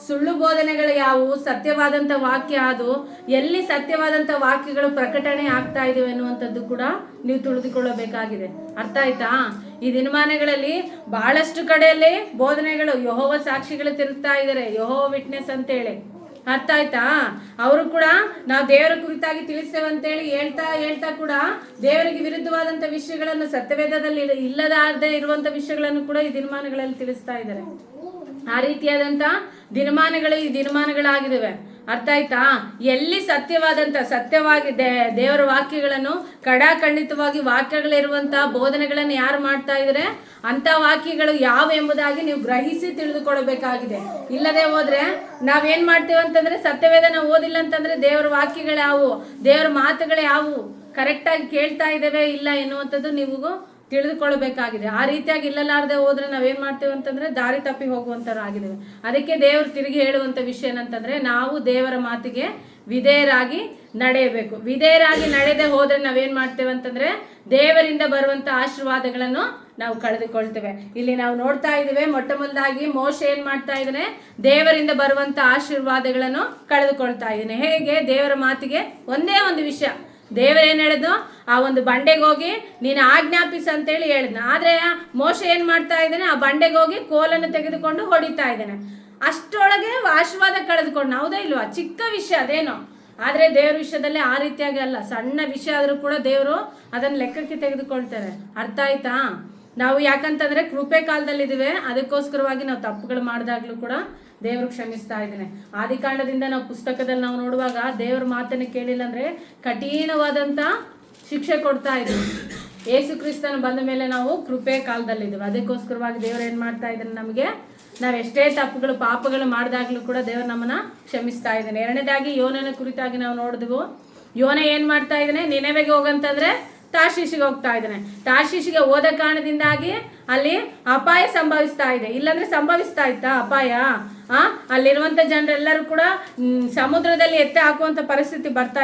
ಸುಳ್ಳು ಬೋಧನೆಗಳು ಯಾವುವು, ಸತ್ಯವಾದಂತ ವಾಕ್ಯ ಅದು ಎಲ್ಲಿ ಸತ್ಯವಾದಂತ ವಾಕ್ಯಗಳು ಪ್ರಕಟಣೆ ಆಗ್ತಾ ಇದ್ದೇವೆ ಅನ್ನುವಂಥದ್ದು ಕೂಡ ನೀವು ತಿಳಿದುಕೊಳ್ಳಬೇಕಾಗಿದೆ. ಅರ್ಥ ಆಯ್ತಾ? ಈ ದಿನಮಾನಗಳಲ್ಲಿ ಬಹಳಷ್ಟು ಕಡೆಯಲ್ಲಿ ಬೋಧನೆಗಳು, ಯೆಹೋವ ಸಾಕ್ಷಿಗಳು ತಿರುಗ್ತಾ ಇದ್ದಾರೆ, ಯೆಹೋವ ವಿಟ್ನೆಸ್ ಅಂತೇಳಿ. ಅರ್ಥ ಆಯ್ತಾ? ಅವರು ಕೂಡ ನಾವು ದೇವರ ಕುರಿತಾಗಿ ತಿಳಿಸ್ತೇವೆ ಅಂತೇಳಿ ಹೇಳ್ತಾ ಕೂಡ ದೇವರಿಗೆ ವಿರುದ್ಧವಾದಂತ ವಿಷಯಗಳನ್ನು, ಸತ್ಯವೇದದಲ್ಲಿ ಇಲ್ಲದಾರದೇ ಇರುವಂತ ವಿಷಯಗಳನ್ನು ಕೂಡ ಈ ದಿನಮಾನಗಳಲ್ಲಿ ತಿಳಿಸ್ತಾ ಇದ್ದಾರೆ. ಆ ರೀತಿಯಾದಂತ ದಿನಮಾನಗಳು ಈ ದಿನಮಾನಗಳಾಗಿದ್ದಾವೆ. ಅರ್ಥ ಆಯ್ತಾ? ಎಲ್ಲಿ ಸತ್ಯವಾಗಿ ದೇವರ ವಾಕ್ಯಗಳನ್ನು ಖಂಡಿತವಾಗಿ ವಾಕ್ಯಗಳಿರುವಂತಹ ಬೋಧನೆಗಳನ್ನು ಯಾರು ಮಾಡ್ತಾ ಇದ್ರೆ ಅಂತ ವಾಕ್ಯಗಳು ಯಾವ ಎಂಬುದಾಗಿ ನೀವು ಗ್ರಹಿಸಿ ತಿಳಿದುಕೊಳ್ಳಬೇಕಾಗಿದೆ. ಇಲ್ಲದೆ ಹೋದ್ರೆ ನಾವೇನ್ ಮಾಡ್ತೇವೆ ಅಂತಂದ್ರೆ ಸತ್ಯವೇದ ನಾವು ಓದಿಲ್ಲ ಅಂತಂದ್ರೆ ದೇವರ ವಾಕ್ಯಗಳು ಯಾವುವು, ದೇವರ ಮಾತುಗಳು ಯಾವುವು ಕರೆಕ್ಟಾಗಿ ಕೇಳ್ತಾ ಇದ್ದೇವೆ ಇಲ್ಲ ಎನ್ನುವಂಥದ್ದು ನೀವು ತಿಳಿದುಕೊಳ್ಬೇಕಾಗಿದೆ. ಆ ರೀತಿಯಾಗಿ ಇಲ್ಲಲಾರದೆ ಹೋದ್ರೆ ನಾವೇನ್ ಮಾಡ್ತೇವೆ ಅಂತಂದ್ರೆ ದಾರಿ ತಪ್ಪಿ ಹೋಗುವಂತರಾಗಿದ್ದೇವೆ. ಅದಕ್ಕೆ ದೇವರು ತಿರುಗಿ ಹೇಳುವಂತ ವಿಷಯ ಏನಂತಂದ್ರೆ ನಾವು ದೇವರ ಮಾತಿಗೆ ವಿಧೇಯರಾಗಿ ನಡೆಯಬೇಕು. ವಿಧೇಯರಾಗಿ ನಡೆದೇ ಹೋದ್ರೆ ನಾವೇನ್ ಮಾಡ್ತೇವೆ ಅಂತಂದ್ರೆ ದೇವರಿಂದ ಬರುವಂತ ಆಶೀರ್ವಾದಗಳನ್ನು ನಾವು ಕಳೆದುಕೊಳ್ತೇವೆ. ಇಲ್ಲಿ ನಾವು ನೋಡ್ತಾ ಇದ್ದೇವೆ, ಮೊಟ್ಟ ಮೊದಲಾಗಿ ಮೋಶೆ ಏನ್ ಮಾಡ್ತಾ ಇದ್ದಾನೆ, ದೇವರಿಂದ ಬರುವಂತ ಆಶೀರ್ವಾದಗಳನ್ನು ಕಳೆದುಕೊಳ್ತಾ ಇದ್ದಾನೆ. ಹೇಗೆ? ದೇವರ ಮಾತಿಗೆ ಒಂದೇ ಒಂದು ವಿಷಯ, ದೇವರೇನು ಹೇಳಿದ್ನು, ಆ ಒಂದು ಬಂಡೆಗೆ ಹೋಗಿ ನೀನು ಆಜ್ಞಾಪಿಸ ಅಂತೇಳಿ ಹೇಳಿದ್ನ. ಆದ್ರೆ ಮೋಶೆ ಏನ್ ಮಾಡ್ತಾ ಇದ್ದಾನೆ, ಆ ಬಂಡೆಗೆ ಹೋಗಿ ಕೋಲನ್ನು ತೆಗೆದುಕೊಂಡು ಹೊಡಿತಾ ಇದ್ದಾನೆ. ಅಷ್ಟೊಳಗೆ ಆಶೀರ್ವಾದ ಕಳೆದುಕೊಂಡು, ಹೌದಾ ಇಲ್ವಾ? ಚಿಕ್ಕ ವಿಷಯ ಅದೇನೋ, ಆದ್ರೆ ದೇವ್ರ ವಿಷಯದಲ್ಲಿ ಆ ರೀತಿಯಾಗಿ ಅಲ್ಲ. ಸಣ್ಣ ವಿಷಯ ಆದ್ರೂ ಕೂಡ ದೇವರು ಅದನ್ನ ಲೆಕ್ಕಕ್ಕೆ ತೆಗೆದುಕೊಳ್ತಾರೆ. ಅರ್ಥ ಆಯ್ತಾ? ನಾವು ಯಾಕಂತಂದ್ರೆ ಕೃಪೆ ಕಾಲದಲ್ಲಿದ್ದೀವಿ, ಅದಕ್ಕೋಸ್ಕರವಾಗಿ ನಾವು ತಪ್ಪುಗಳು ಮಾಡಿದಾಗ್ಲೂ ಕೂಡ ದೇವರು ಕ್ಷಮಿಸ್ತಾ ಇದ್ದಾನೆ. ಆದಿಕಾಂಡದಿಂದ ನಾವು ಪುಸ್ತಕದಲ್ಲಿ ನಾವು ನೋಡುವಾಗ ದೇವ್ರ ಮಾತನ್ನು ಕೇಳಿಲ್ಲ ಅಂದ್ರೆ ಕಠಿಣವಾದಂತ ಶಿಕ್ಷೆ ಕೊಡ್ತಾ ಇದ್ದೀವಿ. ಯೇಸು ಕ್ರಿಸ್ತನ ಬಂದ ಮೇಲೆ ನಾವು ಕೃಪೆ ಕಾಲದಲ್ಲಿದ್ದೀವಿ. ಅದಕ್ಕೋಸ್ಕರವಾಗಿ ದೇವರು ಏನ್ ಮಾಡ್ತಾ ಇದ್ದಾನೆ, ನಮಗೆ ನಾವೆಷ್ಟೇ ತಪ್ಪುಗಳು ಪಾಪಗಳು ಮಾಡಿದಾಗ್ಲೂ ಕೂಡ ದೇವರು ನಮ್ಮನ್ನ ಕ್ಷಮಿಸ್ತಾ ಇದ್ದಾನೆ. ಎರಡನೇದಾಗಿ ಯೋನನ ಕುರಿತಾಗಿ ನಾವು ನೋಡಿದ್ವು. ಯೋನ ಏನ್ ಮಾಡ್ತಾ ಇದ್ದಾನೆ, ನಿನೆವೆಗೆ ಹೋಗಂತಂದ್ರೆ ತಾರ್ಷೀಷಿಗೆ ಹೋಗ್ತಾ ಇದ್ದಾನೆ. ತಾರ್ಷೀಷಿಗೆ ಹೋದ ಕಾರಣದಿಂದಾಗಿ ಅಲ್ಲಿ ಅಪಾಯ ಸಂಭವಿಸ್ತಾ ಇದೆ. ಇಲ್ಲಾಂದ್ರೆ ಸಂಭವಿಸ್ತಾ ಇತ್ತಾ ಅಪಾಯ? ಅಲ್ಲಿರುವಂತ ಜನರೆಲ್ಲರೂ ಕೂಡ ಸಮುದ್ರದಲ್ಲಿ ಎತ್ತೆ ಹಾಕುವಂತ ಪರಿಸ್ಥಿತಿ ಬರ್ತಾ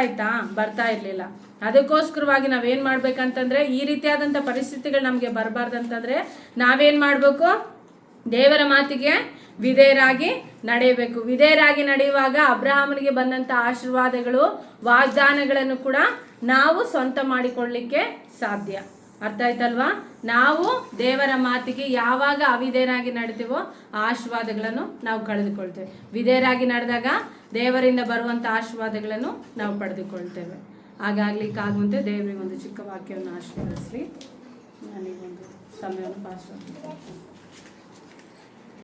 ಇರ್ಲಿಲ್ಲ. ಅದಕ್ಕೋಸ್ಕರವಾಗಿ ನಾವೇನ್ ಮಾಡ್ಬೇಕಂತಂದ್ರೆ ಈ ರೀತಿಯಾದಂತ ಪರಿಸ್ಥಿತಿಗಳು ನಮ್ಗೆ ಬರಬಾರ್ದಂತಂದ್ರೆ ನಾವೇನ್ ಮಾಡ್ಬೇಕು, ದೇವರ ಮಾತಿಗೆ ವಿಧೇಯರಾಗಿ ನಡೆಯಬೇಕು. ವಿಧೇಯರಾಗಿ ನಡೆಯುವಾಗ ಅಬ್ರಹಾಮನಿಗೆ ಬಂದಂತ ಆಶೀರ್ವಾದಗಳು, ವಾಗ್ದಾನಗಳನ್ನು ಕೂಡ ನಾವು ಸ್ವಂತ ಮಾಡಿಕೊಳ್ಳಲಿಕ್ಕೆ ಸಾಧ್ಯ. ಅರ್ಥ ಆಯ್ತಲ್ವಾ? ನಾವು ದೇವರ ಮಾತಿಗೆ ಯಾವಾಗ ಅವಿಧೇಯರಾಗಿ ನಡಿತೀವೋ ಆ ಆಶೀರ್ವಾದಗಳನ್ನು ನಾವು ಕಳೆದುಕೊಳ್ತೇವೆ. ವಿಧೇಯರಾಗಿ ನಡೆದಾಗ ದೇವರಿಂದ ಬರುವಂತ ಆಶೀರ್ವಾದಗಳನ್ನು ನಾವು ಪಡೆದುಕೊಳ್ತೇವೆ. ಹಾಗಾಗ್ಲಿಕ್ಕಾಗುವಂತೆ ದೇವರಿಗೆ ಒಂದು ಚಿಕ್ಕ ವಾಕ್ಯವನ್ನು ಆಶೀರ್ವದಿಸಲಿ. ನನಗೊಂದು ಸಮಯವನ್ನು ಪಾಸ್